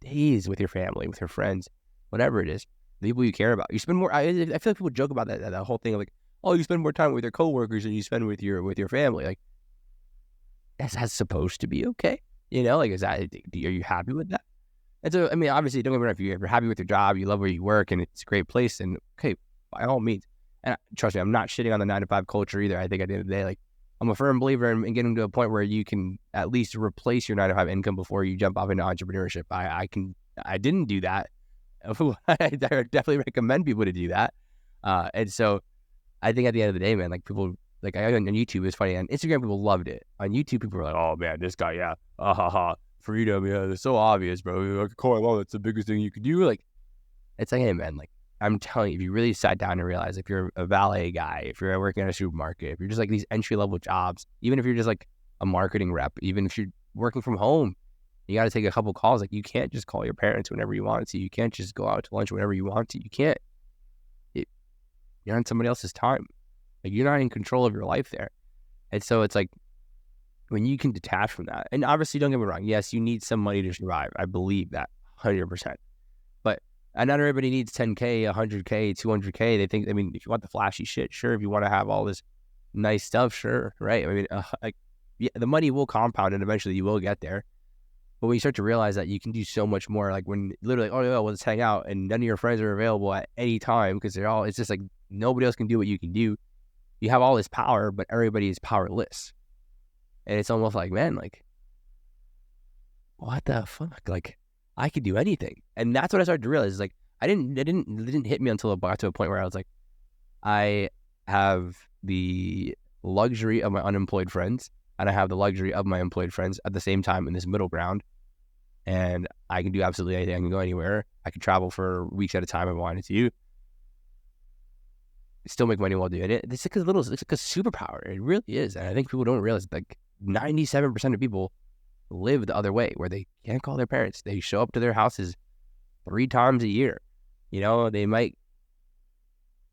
days with your family, with your friends, whatever it is, the people you care about. You spend more. I feel like people joke about that whole thing of like, oh, you spend more time with your coworkers than you spend with your family. Like that's supposed to be okay. Like, are you happy with that? And so, I mean, obviously, don't get me wrong, if you're happy with your job, you love where you work, and it's a great place, then, okay, by all means. And trust me, I'm not shitting on the 9 to 5 culture either. I think at the end of the day, like, I'm a firm believer in getting to a point where you can at least replace your 9 to 5 income before you jump off into entrepreneurship. I didn't do that. I definitely recommend people to do that. And so I think at the end of the day, man, like people, like I on YouTube, it's funny. On Instagram, people loved it. On YouTube, people were like, "Oh man, this guy, yeah, freedom, yeah, it's so obvious, bro. Like, Corey, that's the biggest thing you could do." Like, it's like, hey man, like I'm telling you, if you really sat down and realized, if you're a valet guy, if you're working at a supermarket, if you're just like these entry level jobs, even if you're just like a marketing rep, even if you're working from home, you got to take a couple calls. Like, you can't just call your parents whenever you want to. You can't just go out to lunch whenever you want to. You can't. You're on somebody else's time. Like, you're not in control of your life there. And so it's like, when you can detach from that, and obviously don't get me wrong, yes, you need some money to survive. I believe that 100%. But not everybody needs 10K, 100K, 200K. They think, I mean, if you want the flashy shit, sure. If you want to have all this nice stuff, sure, right? I mean, yeah, the money will compound and eventually you will get there. But when you start to realize that you can do so much more, like when literally, oh, yeah, well, let's hang out, and none of your friends are available at any time because it's just like nobody else can do what you can do. You have all this power, but everybody is powerless. And it's almost like, man, like, what the fuck? Like, I could do anything. And that's what I started to realize. Is like, it didn't hit me until I got to a point where I was like, I have the luxury of my unemployed friends, and I have the luxury of my employed friends at the same time in this middle ground. And I can do absolutely anything. I can go anywhere. I can travel for weeks at a time if I wanted to. Still make money while doing it. It's like a superpower. It really is. And I think people don't realize, like, 97% of people live the other way, where they can't call their parents. They show up to their houses 3 times a year. They might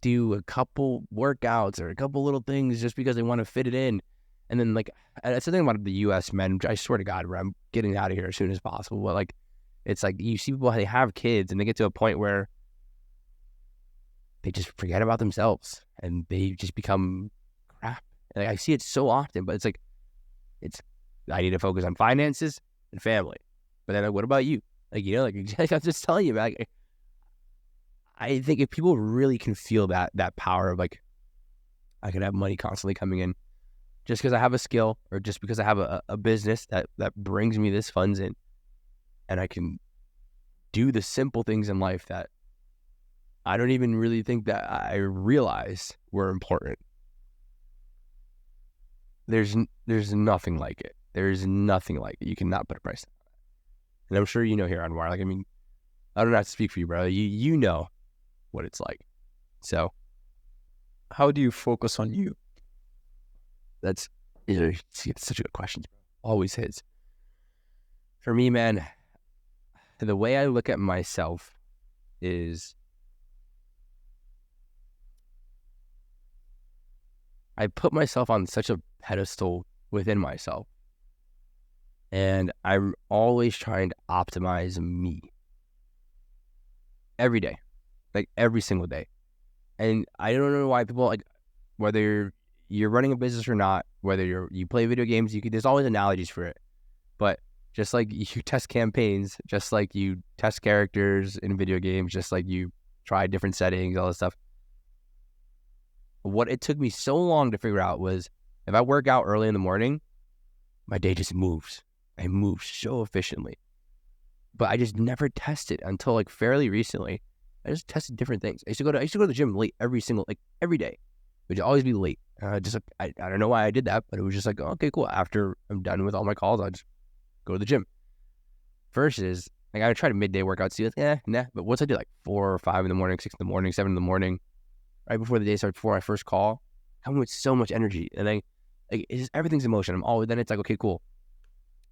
do a couple workouts or a couple little things just because they want to fit it in. And then, like, that's the thing about the U.S. men. I swear to God, I'm getting out of here as soon as possible. But, like, it's like you see people, they have kids and they get to a point where they just forget about themselves and they just become crap. And, like, I see it so often, but it's like, I need to focus on finances and family. But then, like, what about you? Like, like I'm just telling you, man. Like, I think if people really can feel that power of, like, I can have money constantly coming in just because I have a skill, or just because I have a business that brings me this funds in, and I can do the simple things in life that I don't even really think that I realized were important. There's nothing like it. There's nothing like it. You cannot put a price on it. And I'm sure you know here, Anwar. Like, I mean, I don't have to speak for you, bro. You know what it's like. So, how do you focus on you? That's such a good question. Always his. For me, man, the way I look at myself is I put myself on such a pedestal within myself. And I'm always trying to optimize me. Every day. Like every single day. And I don't know why people, like, whether you're running a business or not, whether you play video games, there's always analogies for it. But just like you test campaigns, just like you test characters in video games, just like you try different settings, all this stuff. What it took me so long to figure out was if I work out early in the morning, my day just moves. I move so efficiently. But I just never tested until like fairly recently. I just tested different things. I used to go to the gym late every day. It would always be late. I don't know why I did that, but it was just like, oh, okay, cool. After I'm done with all my calls, I'll just go to the gym. Versus, like, I try to midday workouts, see, like, nah. But once I do like 4 or 5 in the morning, 6 in the morning, 7 in the morning, right before the day starts, before my first call, I'm with so much energy. And then, like, it's just, everything's in motion. Then it's like, okay, cool.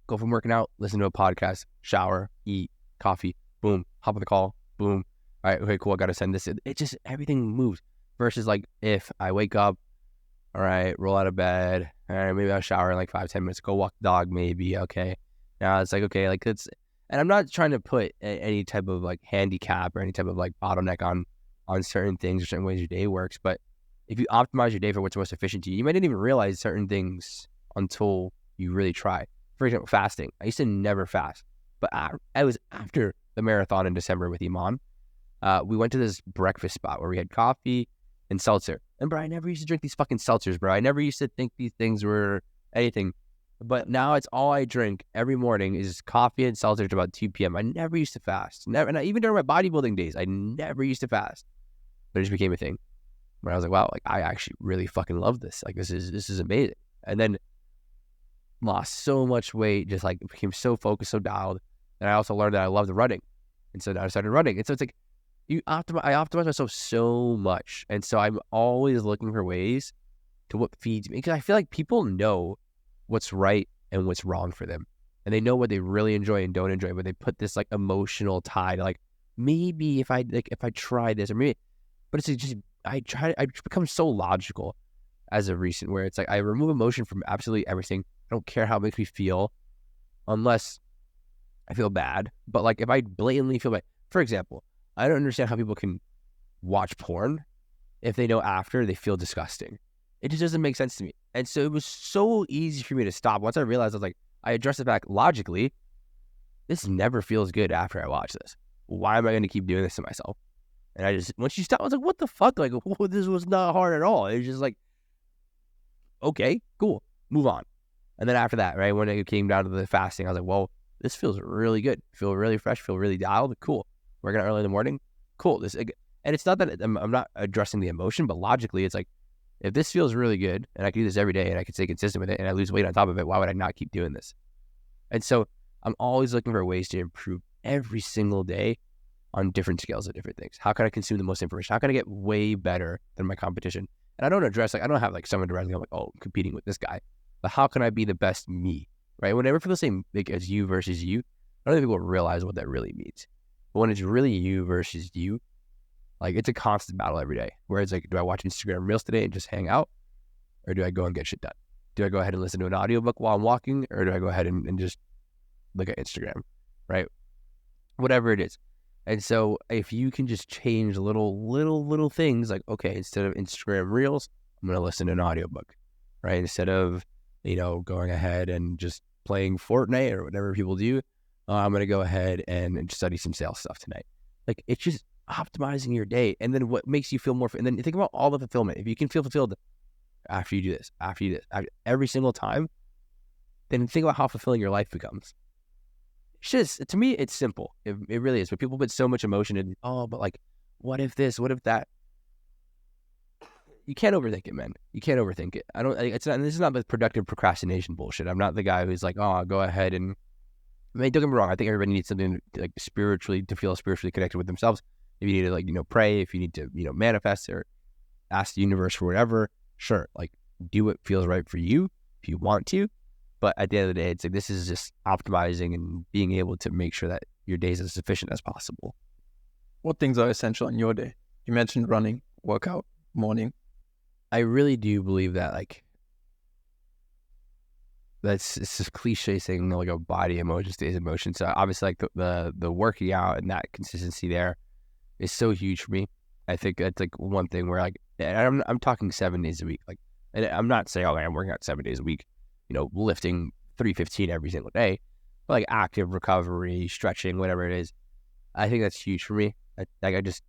Go from working out, listen to a podcast, shower, eat, coffee, boom, hop on the call, boom. All right, okay, cool. I got to send this. It just, everything moves. Versus like if I wake up, all right, roll out of bed, all right, maybe I'll shower in like 5-10 minutes, go walk the dog, maybe, okay. Now it's like, okay, like it's, and I'm not trying to put any type of like handicap or any type of like bottleneck on certain things or certain ways your day works. But if you optimize your day for what's most efficient to you, you might not even realize certain things until you really try. For example, fasting. I used to never fast, but I was after the marathon in December with Iman. We went to this breakfast spot where we had coffee and seltzer. And bro, I never used to drink these fucking seltzers, bro. I never used to think these things were anything. But now it's all I drink every morning is coffee and seltzer to about 2 p.m. I never used to fast. Never, and even during my bodybuilding days, I never used to fast. But it just became a thing. Where I was like, wow, like I actually really fucking love this. Like this is amazing. And then lost so much weight, just like became so focused, so dialed. And I also learned that I loved running. And so now I started running. And so it's like I optimize myself so much. And so I'm always looking for ways to what feeds me. Because I feel like people know what's right and what's wrong for them. And they know what they really enjoy and don't enjoy, but they put this like emotional tie to like, maybe if I try this or maybe, but it's just, I become so logical as of recent where it's like, I remove emotion from absolutely everything. I don't care how it makes me feel unless I feel bad. But like if I blatantly feel bad, for example, I don't understand how people can watch porn if they know after they feel disgusting. It just doesn't make sense to me. And so it was so easy for me to stop. Once I realized, I was like, I addressed it back logically. This never feels good after I watch this. Why am I going to keep doing this to myself? And I just, once you stop, I was like, what the fuck? Like, this was not hard at all. It was just like, okay, cool, move on. And then after that, right, when it came down to the fasting, I was like, well, this feels really good. Feel really fresh, feel really dialed. Cool. Working out early in the morning. Cool. And it's not that I'm not addressing the emotion, but logically, it's like, if this feels really good and I can do this every day and I can stay consistent with it and I lose weight on top of it, why would I not keep doing this? And so I'm always looking for ways to improve every single day on different scales of different things. How can I consume the most information? How can I get way better than my competition? And I don't address, like, I don't have like someone directly, I'm like, oh, I'm competing with this guy. But how can I be the best me, right? Whenever people say like as you versus you, I don't think people realize what that really means. But when it's really you versus you, like it's a constant battle every day. Where it's like, do I watch Instagram Reels today and just hang out? Or do I go and get shit done? Do I go ahead and listen to an audiobook while I'm walking? Or do I go ahead and just look at Instagram, right? Whatever it is. And so if you can just change little things, like, okay, instead of Instagram Reels, I'm going to listen to an audiobook, right? Instead of, going ahead and just playing Fortnite or whatever people do, I'm going to go ahead and study some sales stuff tonight. Like, it's just optimizing your day. And then what makes you feel more, and then think about all the fulfillment. If you can feel fulfilled after you do this, every single time, then think about how fulfilling your life becomes. It's just, to me, it's simple. It really is. But people put so much emotion in, but like, what if this, what if that? You can't overthink it, man. You can't overthink it. This is not the productive procrastination bullshit. I'm not the guy who's like, I'll go ahead and, don't get me wrong. I think everybody needs something like to feel spiritually connected with themselves. If you need to pray, if you need to, manifest or ask the universe for whatever, sure. Like, do what feels right for you if you want to. But at the end of the day, it's like this is just optimizing and being able to make sure that your day is as efficient as possible. What things are essential in your day? You mentioned running, workout, morning. I really do believe that, like, it's a cliche saying, like, a body emotion stays in motion. So obviously, like, the working out and that consistency there is so huge for me. I think that's like one thing where, like, and I'm talking 7 days a week. Like, and I'm not saying, I'm working out 7 days a week, lifting 315 every single day, but like active recovery, stretching, whatever it is. I think that's huge for me. I just,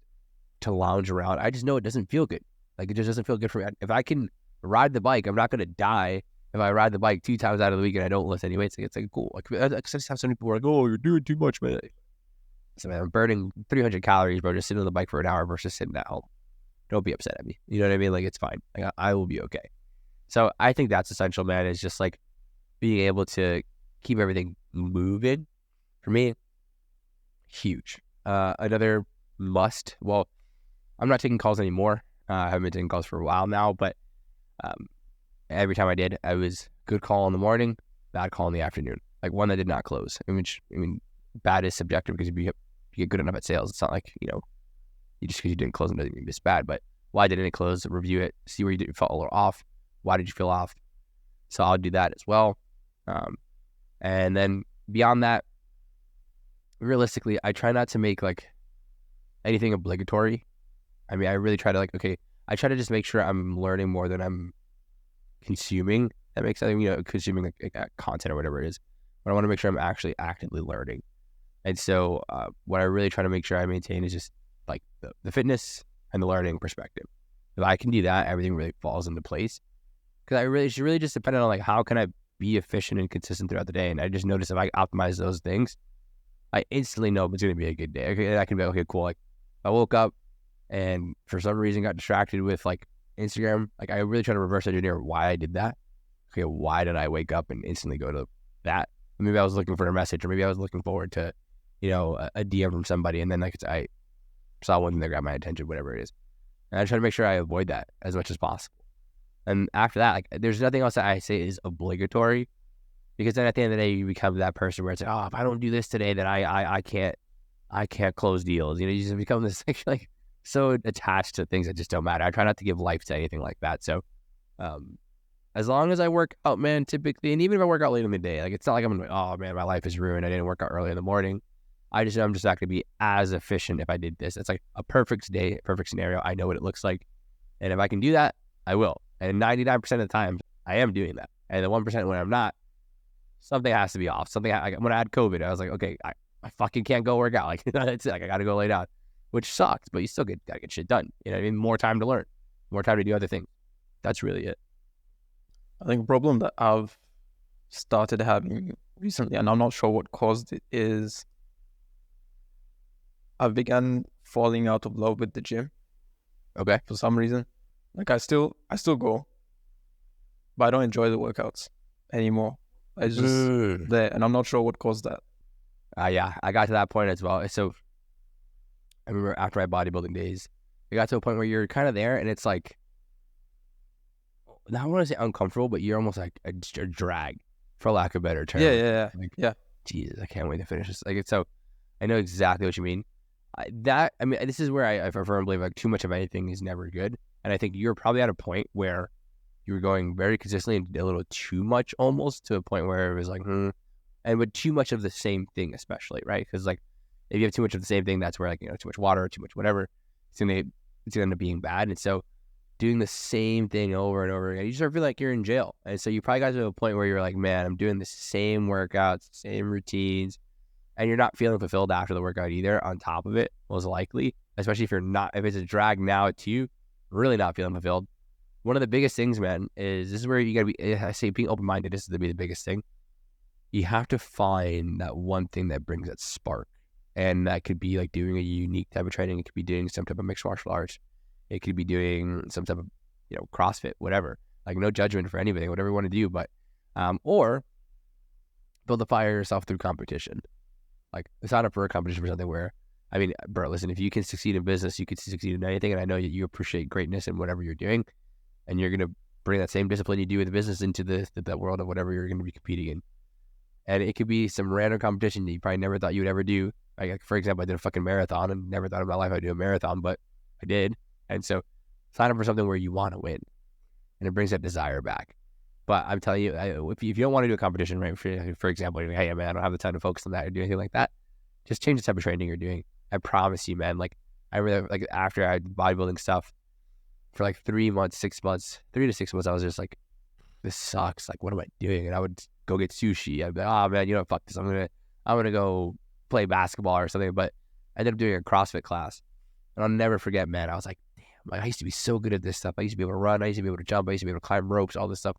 to lounge around, I just know it doesn't feel good. Like, it just doesn't feel good for me. If I can ride the bike, I'm not going to die if I ride the bike 2 times out of the week and I don't lift any weights. It's like cool. Like, I just have some people who are like, oh, you're doing too much, man. So, man, I'm burning 300 calories, bro, just sitting on the bike for an hour versus sitting at home. Don't be upset at me. You know what I mean? Like, it's fine. Like, I will be okay. So I think that's essential, man, is just like being able to keep everything moving. For me, huge. Another must. Well, I'm not taking calls anymore. I haven't been taking calls for a while now, but every time I did, I was good call in the morning, bad call in the afternoon. Like, one that did not close. I mean, bad is subjective because if you get good enough at sales, it's not like, you just because you didn't close them doesn't mean it's bad. But why didn't it close? Review it, see where you felt a little off. Why did you feel off? So I'll do that as well. And then beyond that, realistically, I try not to make like anything obligatory. I mean, I really try to I try to just make sure I'm learning more than I'm consuming. That makes sense, consuming like content or whatever it is. But I want to make sure I'm actually actively learning. And so what I really try to make sure I maintain is just like the fitness and the learning perspective. If I can do that, everything really falls into place. Because it's really just dependent on like how can I be efficient and consistent throughout the day. And I just notice if I optimize those things, I instantly know it's going to be a good day. Okay, I can be okay, cool. Like, I woke up and for some reason got distracted with like Instagram. Like, I really try to reverse engineer why I did that. Okay, why did I wake up and instantly go to that? Maybe I was looking for a message, or maybe I was looking forward to, a DM from somebody, and then like I saw one that grabbed my attention, whatever it is. And I try to make sure I avoid that as much as possible. And after that, like, there's nothing else that I say is obligatory, because then at the end of the day, you become that person where it's like, oh, if I don't do this today, then I can't close deals. You just become this like so attached to things that just don't matter. I try not to give life to anything like that. So, as long as I work out, man, typically, and even if I work out late in the day, like, it's not like I'm like, oh man, my life is ruined. I didn't work out early in the morning. I'm just not going to be as efficient if I did this. It's like a perfect day, perfect scenario. I know what it looks like, and if I can do that, I will. And 99% of the time, I am doing that. And the 1% when I'm not, something has to be off. When I had COVID, I was like, okay, I fucking can't go work out. Like, it's like I got to go lay down, which sucked, but you still got to get shit done. You know what I mean? More time to learn, more time to do other things. That's really it. I think a problem that I've started having recently, and I'm not sure what caused it, is I've begun falling out of love with the gym. Okay. For some reason. Like, I still go, but I don't enjoy the workouts anymore. It's just there, and I'm not sure what caused that. Yeah, I got to that point as well. So I remember after my bodybuilding days, it got to a point where you're kind of there, and it's like, I don't want to say uncomfortable, but you're almost like a drag, for lack of a better term. Yeah. Like, yeah. Jesus, I can't wait to finish this. Like, it's so, I know exactly what you mean. This is where I firmly believe like too much of anything is never good. And I think you're probably at a point where you were going very consistently and a little too much, almost to a point where it was like, and with too much of the same thing, especially, right? Because like, if you have too much of the same thing, that's where like, too much water, too much whatever, it's gonna end up being bad. And so doing the same thing over and over again, you start feeling like you're in jail. And so you probably got to a point where you're like, man, I'm doing the same workouts, same routines, and you're not feeling fulfilled after the workout either, on top of it, most likely, especially if it's a drag now to you, really not feeling fulfilled. One of the biggest things, man, is this is where you got to be, I say being open-minded, this is to be the biggest thing. You have to find that one thing that brings that spark. And that could be like doing a unique type of training. It could be doing some type of mixed martial arts. It could be doing some type of, CrossFit, whatever. Like, no judgment for anything, whatever you want to do. But, or build a fire yourself through competition. Like, sign up for a competition for something where, bro, listen, if you can succeed in business, you can succeed in anything. And I know that you appreciate greatness in whatever you're doing. And you're going to bring that same discipline you do with the business into that world of whatever you're going to be competing in. And it could be some random competition that you probably never thought you would ever do. Like, for example, I did a fucking marathon and never thought in my life I'd do a marathon, but I did. And so sign up for something where you want to win. And it brings that desire back. But I'm telling you, if you don't want to do a competition, right? For example, you're like, hey, man, I don't have the time to focus on that or do anything like that. Just change the type of training you're doing. I promise you, man. Like, I remember, like, after I had bodybuilding stuff for like 3 to 6 months, I was just like, this sucks. Like, what am I doing? And I would go get sushi. I'd be like, oh man, you know, fuck this. I'm gonna go play basketball or something. But I ended up doing a CrossFit class, and I'll never forget, man. I was like, damn, like, I used to be so good at this stuff. I used to be able to run. I used to be able to jump. I used to be able to climb ropes, all this stuff.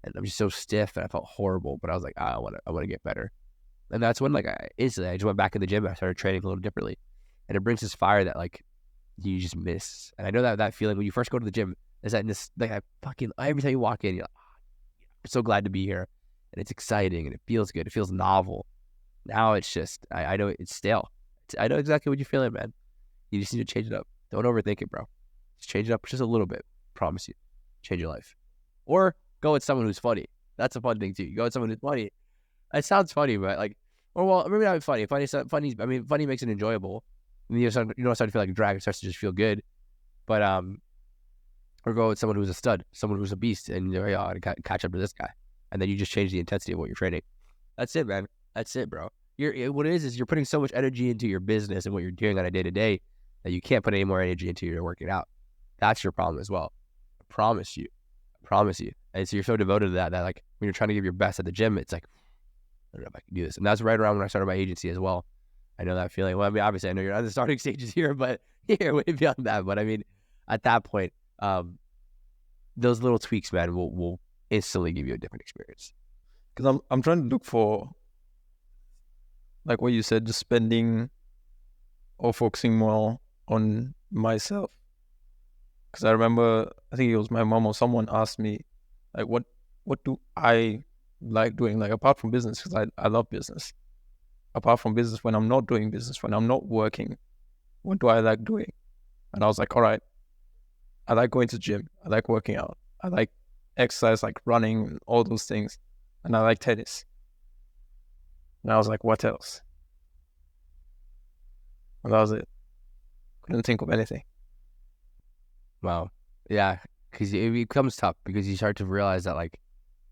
And I'm just so stiff, and I felt horrible. But I was like, I want to get better. And that's when, like, I just went back in the gym. I started training a little differently, and it brings this fire that, like, you just miss. And I know that feeling when you first go to the gym is that like, I fucking, every time you walk in, you're like, oh, I'm so glad to be here, and it's exciting and it feels good. It feels novel. Now it's just, I know it's stale. I know exactly what you're feeling, man. You just need to change it up. Don't overthink it, bro. Just change it up just a little bit. Promise you, change your life. Or go with someone who's funny. That's a fun thing too. You go with someone who's funny. It sounds funny, but like, or well, maybe not funny. Funny. I mean, funny makes it enjoyable. And you start to feel like a drag. It starts to just feel good. But or go with someone who's a stud, someone who's a beast, and you're like, oh, I catch up to this guy. And then you just change the intensity of what you're training. That's it, man. That's it, bro. What it is you're putting so much energy into your business and what you're doing on a day-to-day that you can't put any more energy into your working out. That's your problem as well. I promise you. And so you're so devoted to that like when you're trying to give your best at the gym, it's like, I don't know if I can do this. And that's right around when I started my agency as well. I know that feeling. Well, I mean, obviously I know you're on the starting stages here, but you're way beyond that. But I mean, at that point, those little tweaks, man, will instantly give you a different experience. Because I'm trying to look for, like what you said, just spending or focusing more on myself. Because I remember, I think it was my mom or someone asked me, like, what do I like doing, like, apart from business? Because I love business. Apart from business, when I'm not doing business, when I'm not working, what do I like doing? And I was like, all right, I like going to the gym. I like working out. I like exercise, like running, all those things. And I like tennis. And I was like, what else? And that was it. Couldn't think of anything. Wow. Yeah. Because it becomes tough because you start to realize that, like,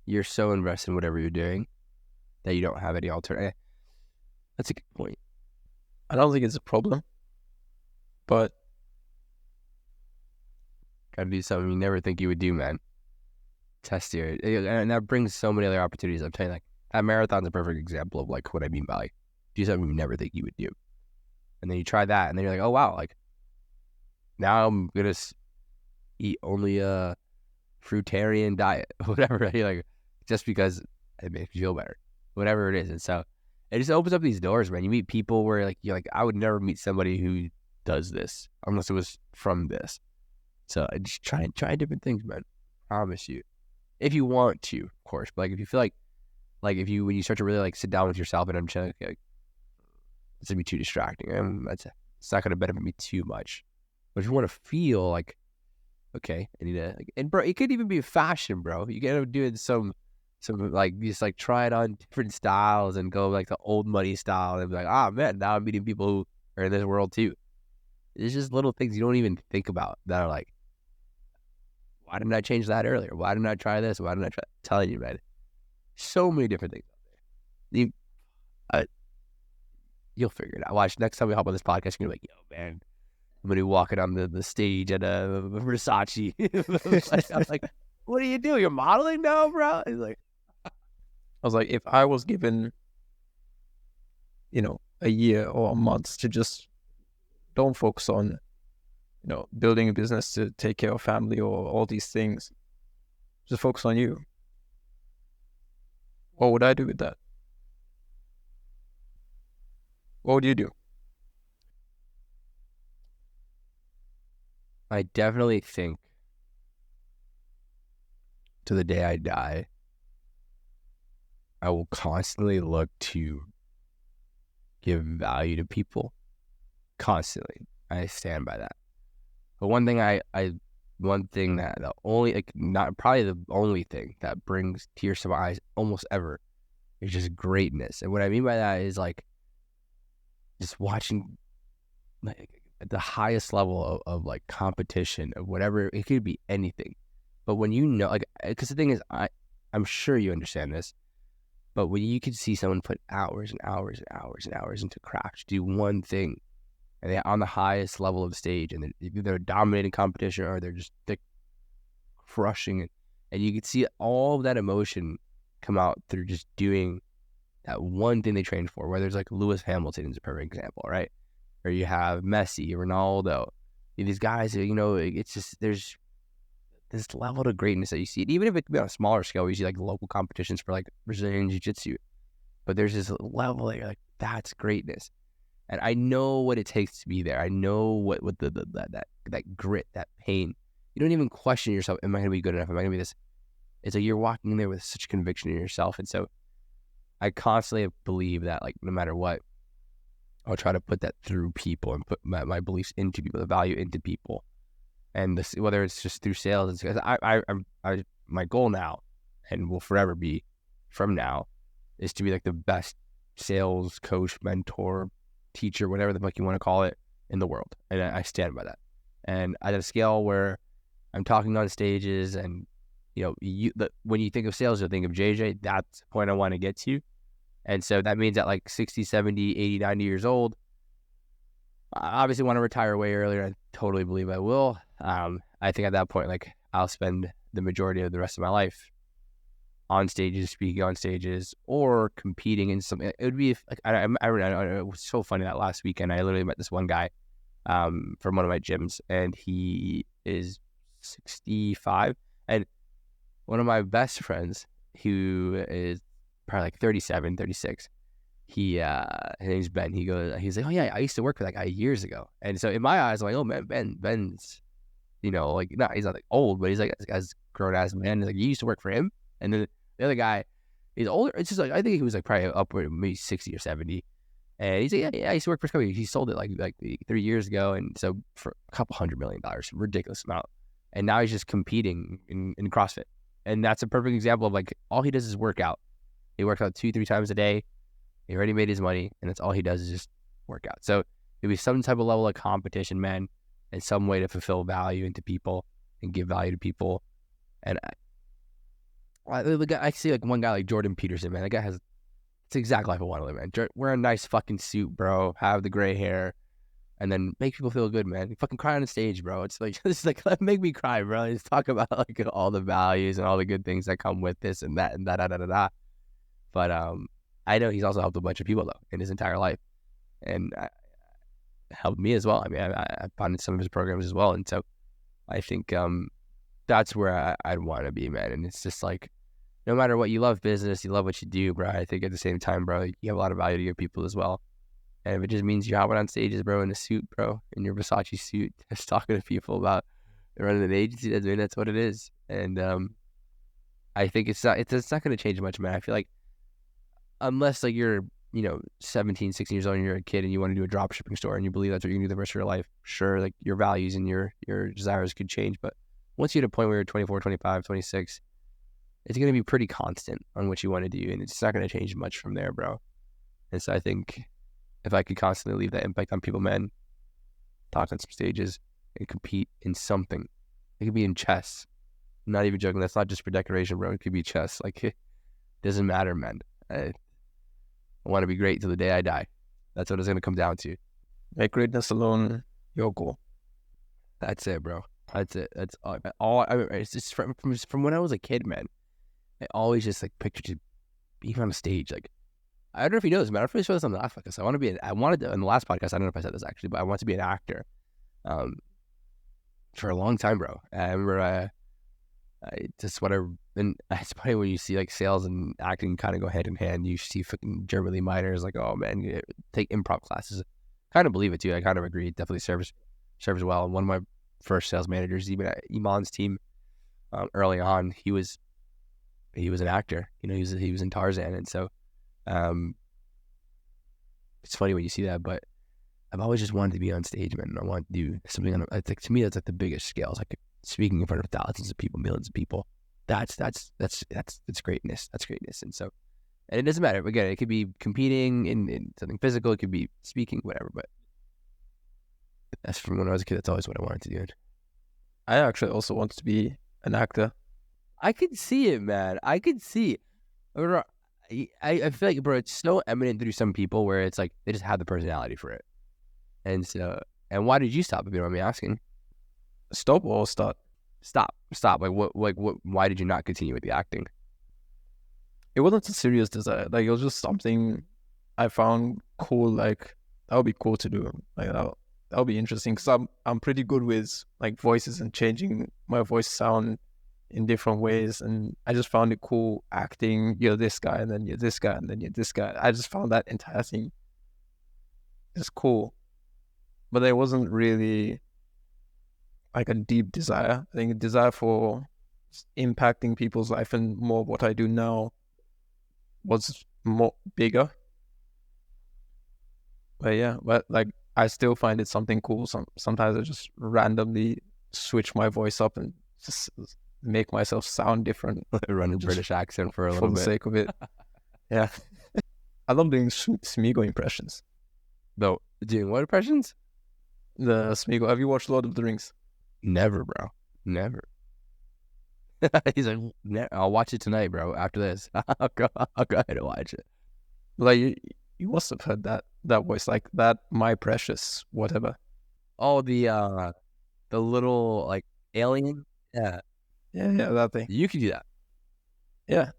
you're so invested in whatever you're doing that you don't have any alternative. That's a good point. I don't think it's a problem, but gotta do something you never think you would do, man. Test your, and that brings so many other opportunities. I'm telling you, like, that marathon's a perfect example of, like, what I mean by, like, do something you never think you would do. And then you try that, and then you're like, oh, wow, like, now I'm gonna eat only a fruitarian diet, whatever, right? Like, just because it makes you feel better, whatever it is. And so it just opens up these doors, man. You meet people where, like, you're like, I would never meet somebody who does this unless it was from this. So just try different things, man. Promise you. If you want to, of course. But, like, if you feel like when you start to really, like, sit down with yourself and understand, like, it's gonna be too distracting. It's not gonna benefit me too much. But if you want to feel like, okay, I need to, like, and bro, it could even be fashion, bro. You gotta doing some like, just, like, try it on different styles and go, like, the old money style and be like, ah, man, now I'm meeting people who are in this world too. It's just little things you don't even think about that are like, why didn't I change that earlier? Why didn't I try this? Why didn't I try? I'm telling you, man, so many different things out there. You'll figure it out. Watch, next time we hop on this podcast, you're gonna be like, yo, man, I'm gonna be walking on the stage at a Versace. I'm like, what do you do? You're modeling now, bro? He's like, I was like, if I was given, a year or a month to just don't focus on, building a business to take care of family or all these things, just focus on you. What would I do with that? What would you do? I definitely think to the day I die, I will constantly look to give value to people. Constantly. I stand by that. But one thing I one thing that the only, like, not probably the only thing that brings tears to my eyes almost ever is just greatness. And what I mean by that is like just watching like at the highest level of like competition of whatever, it could be anything. But when you know, like, because the thing is, I'm sure you understand this, but when you can see someone put hours and hours and hours and hours into craft to do one thing, and they're on the highest level of the stage, and they're dominating competition, or they're crushing it, and you can see all of that emotion come out through just doing that one thing they trained for. Whether it's like Lewis Hamilton is a perfect example, right? Or you have Messi, Ronaldo, these guys. It's just there's this level of greatness that you see, even if it could be on a smaller scale. You see like local competitions for like Brazilian Jiu-Jitsu, but there's this level that you're like, that's greatness. And I know what it takes to be there. I know what that grit, that pain. You don't even question yourself. Am I going to be good enough? Am I going to be this? It's like you're walking in there with such conviction in yourself. And so I constantly believe that, like, no matter what, I'll try to put that through people and put my beliefs into people, the value into people. And this, whether it's just through sales, because my goal now, and will forever be from now, is to be like the best sales coach, mentor, teacher, whatever the fuck you want to call it, in the world. And I stand by that. And at a scale where I'm talking on stages, and when you think of sales, you'll think of JJ. That's the point I want to get to. And so that means at like 60, 70, 80, 90 years old, I obviously want to retire way earlier. I totally believe I will. I think at that point, like, I'll spend the majority of the rest of my life on stages, speaking on stages, or competing in something. It would be like, it was so funny that last weekend I literally met this one guy from one of my gyms, and he is 65, and one of my best friends, who is probably like 37, 36, his name's Ben. He's like, oh yeah, I used to work for that guy years ago. And so in my eyes, I'm like, oh man, Ben's, like, he's not like old, but he's like, this guy's grown ass man. He's like, you used to work for him? And then the other guy, he's older. It's just like, I think he was like probably upward, maybe 60 or 70. And he's like, yeah, I used to work for this company. He sold it like 3 years ago. And so for a couple $100 million, ridiculous amount. And now he's just competing in CrossFit. And that's a perfect example of, like, all he does is work out. He works out 2-3 times a day. He already made his money, and that's all he does is just work out. So it'd be some type of level of competition, man, and some way to fulfill value into people and give value to people. And I see like one guy like Jordan Peterson, man. That guy has, it's the exact life I want to live, man. Wear a nice fucking suit, bro. Have the gray hair, and then make people feel good, man. You fucking cry on the stage, bro. It's like make me cry, bro. Just talk about like all the values and all the good things that come with this and that and da. But I know he's also helped a bunch of people though in his entire life, and helped me as well. I mean, I founded some of his programs as well, and so I think that's where I'd want to be, man. And it's just like, no matter what, you love business, you love what you do, bro. I think at the same time, bro, you have a lot of value to give people as well. And if it just means you're hopping on stages, bro, in a suit, bro, in your Versace suit, just talking to people about running an agency, that's what it is. And I think it's not going to change much, man. I feel like, unless like you're, 17, 16 years old and you're a kid and you want to do a drop shipping store and you believe that's what you can do the rest of your life, sure, like your values and your desires could change. But once you hit a point where you're 24, 25, 26, it's going to be pretty constant on what you want to do. And it's not going to change much from there, bro. And so I think if I could constantly leave that impact on people, man, talk on some stages and compete in something. It could be in chess. I'm not even joking. That's not just for decoration, bro. It could be chess. Like, it doesn't matter, man. I want to be great till the day I die. That's what it's going to come down to. Make greatness alone your goal. That's it, bro. That's it. That's all. It's just from when I was a kid, man. I always just like pictured you being on a stage. Like, I don't know if you know this, man. I don't know if I saw this on the last podcast. I wanted to, on the last podcast, I don't know if I said this actually, but I wanted to be an actor for a long time, bro. I remember it's funny when you see like sales and acting kind of go hand in hand. You see fucking Jeremy Lee Miners, like, oh man, you take improv classes. Kind of believe it too. I kind of agree. It definitely serves well. And one of my first sales managers, even at Iman's team, early on, he was an actor. He was in Tarzan, and so it's funny when you see that. But I've always just wanted to be on stage, man. I want to do something. It's like, to me, that's like the biggest scales. Like, speaking in front of thousands of people, millions of people. That's greatness. That's greatness. And it doesn't matter. Again, it could be competing in something physical. It could be speaking, whatever. But that's from when I was a kid. That's always what I wanted to do. I actually also wanted to be an actor. I could see it, man. I could see it. I feel like, bro, it's so eminent through some people where it's like they just have the personality for it. And why did you stop, if you don't mind me asking? Stop or start? Stop. Like what? Why did you not continue with the acting? It wasn't a serious desire. Like, it was just something I found cool. Like, that would be cool to do. Like, that would be interesting, because I'm pretty good with like voices and changing my voice sound in different ways, and I just found it cool acting. You're this guy, and then you're this guy, and then you're this guy. I just found that entire thing just cool, but there wasn't really like a deep desire. I think a desire for impacting people's life, and more of what I do now was more bigger. But yeah, but like, I still find it something cool. Sometimes I just randomly switch my voice up and just make myself sound different. Run a British accent for a little bit. For the sake of it. Yeah. I love doing Smeagol impressions. No, doing what impressions? The Smeagol. Have you watched Lord of the Rings? Never, bro. Never. He's like, I'll watch it tonight, bro. After this, I'll go ahead and watch it. Like, you must have heard that voice, like that, my precious whatever. Oh, the little like alien. Yeah, that thing. You can do that. Yeah,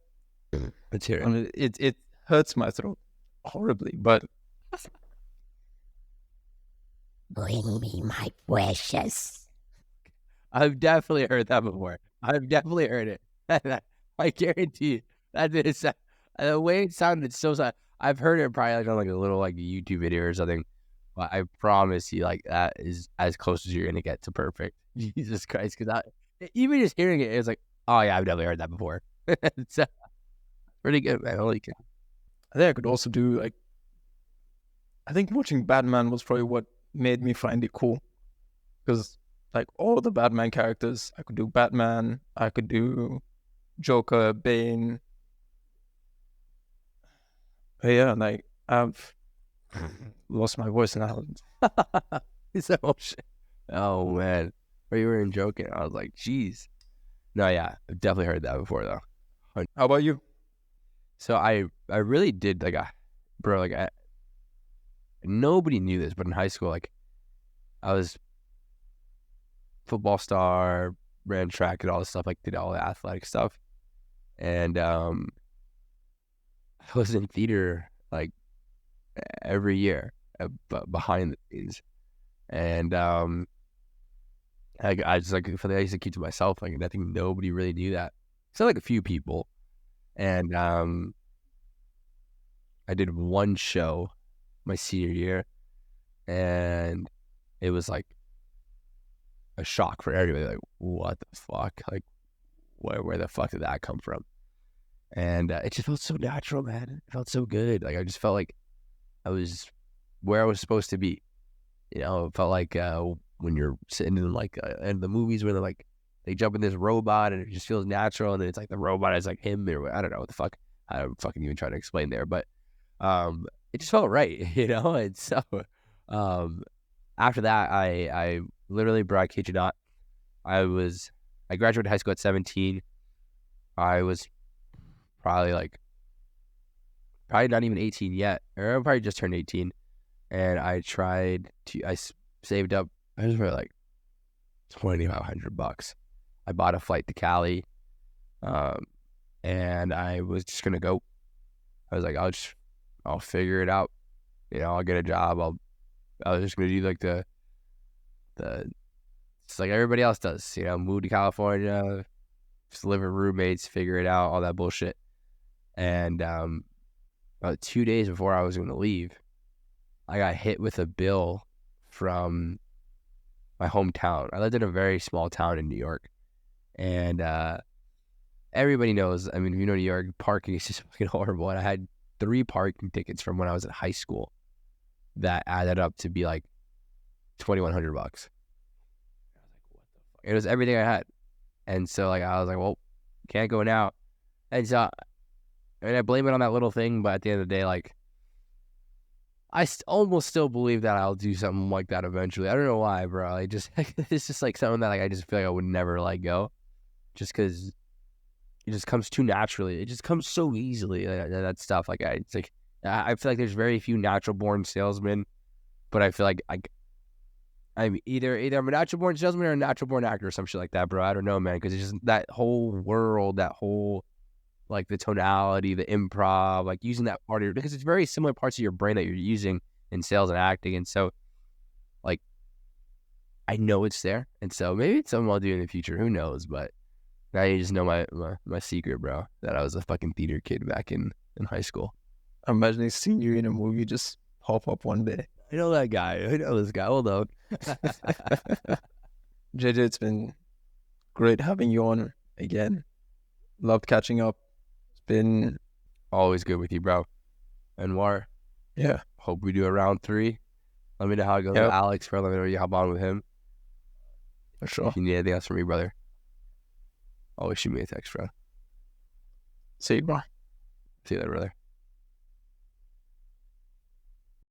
let's hear it. I mean, it hurts my throat horribly, but bring me my precious. I've definitely heard that before. I've definitely heard it. I guarantee you that is the way it sounded. So sad. I've heard it probably like on like a little like YouTube video or something. But I promise you, like, that is as close as you're gonna get to perfect. Jesus Christ, because even just hearing it, it's like, oh yeah, I've definitely heard that before. It's pretty good, man. Holy cow. I think I could also do like, I think watching Batman was probably what made me find it cool, because like all the Batman characters, I could do Batman, I could do Joker, Bane. But yeah, like, I've lost my voice now. It's that whole shit. Oh man, but you weren't joking. I was like, geez. No, yeah, I've definitely heard that before though. How about you? So I really did nobody knew this, but in high school, like, I was football star, ran track and all this stuff, like did all the athletic stuff, and I was in theater like every year, behind the scenes, and I just like, I used to keep to myself. Like, I think nobody really knew that, except like a few people, and I did one show my senior year, and it was like a shock for everybody. Like, what the fuck? Like, where the fuck did that come from? And it just felt so natural, man. It felt so good. Like, I just felt like I was where I was supposed to be. You know, it felt like when you're sitting in like in the movies where they're like, they jump in this robot and it just feels natural, and then it's like the robot is like him, or I don't know what the fuck. I'm fucking even trying to explain there, but it just felt right, you know. And so after that, I literally, bro, I kid you not, I graduated high school at 17. I was probably not even 18 yet, or I probably just turned 18, and I saved up. I just like $2,500. I bought a flight to Cali, and I was just gonna go. I was like, I'll figure it out. You know, I'll get a job. I was just gonna do like the it's like everybody else does. You know, move to California, just live with roommates, figure it out, all that bullshit. And about 2 days before I was gonna leave, I got hit with a bill from my hometown. I lived in a very small town in New York, and everybody knows. I mean, if you know New York, parking is just fucking horrible. And I had 3 parking tickets from when I was in high school that added up to be like $2,100. I was like, what the fuck? It was everything I had. And so like I was like, well, can't go now. And so I blame it on that little thing, but at the end of the day, like I almost still believe that I'll do something like that eventually. I don't know why, bro. I just it's just like something that like I just feel like I would never let go, just because it just comes too naturally. It just comes so easily. That stuff, like it's like I feel like there's very few natural born salesmen, but I feel like I'm either I'm a natural born salesman or a natural born actor or some shit like that, bro. I don't know, man, because it's just that whole world, that whole like the tonality, the improv, like using that part of your, because it's very similar parts of your brain that you're using in sales and acting. And so like, I know it's there. And so maybe it's something I'll do in the future. Who knows? But now you just know my secret, bro, that I was a fucking theater kid back in high school. I'm imagining seeing you in a movie just pop up one day. I know that guy. I know this guy. Hold on. JJ, it's been great having you on again. Loved catching up. Been always good with you, bro. Anwar, yeah. Hope we do a round 3. Let me know how it goes with Alex, bro. Let me know you hop on with him. For sure. If you need anything else from me, brother, always shoot me a text, bro. See you, bro. See you later, brother.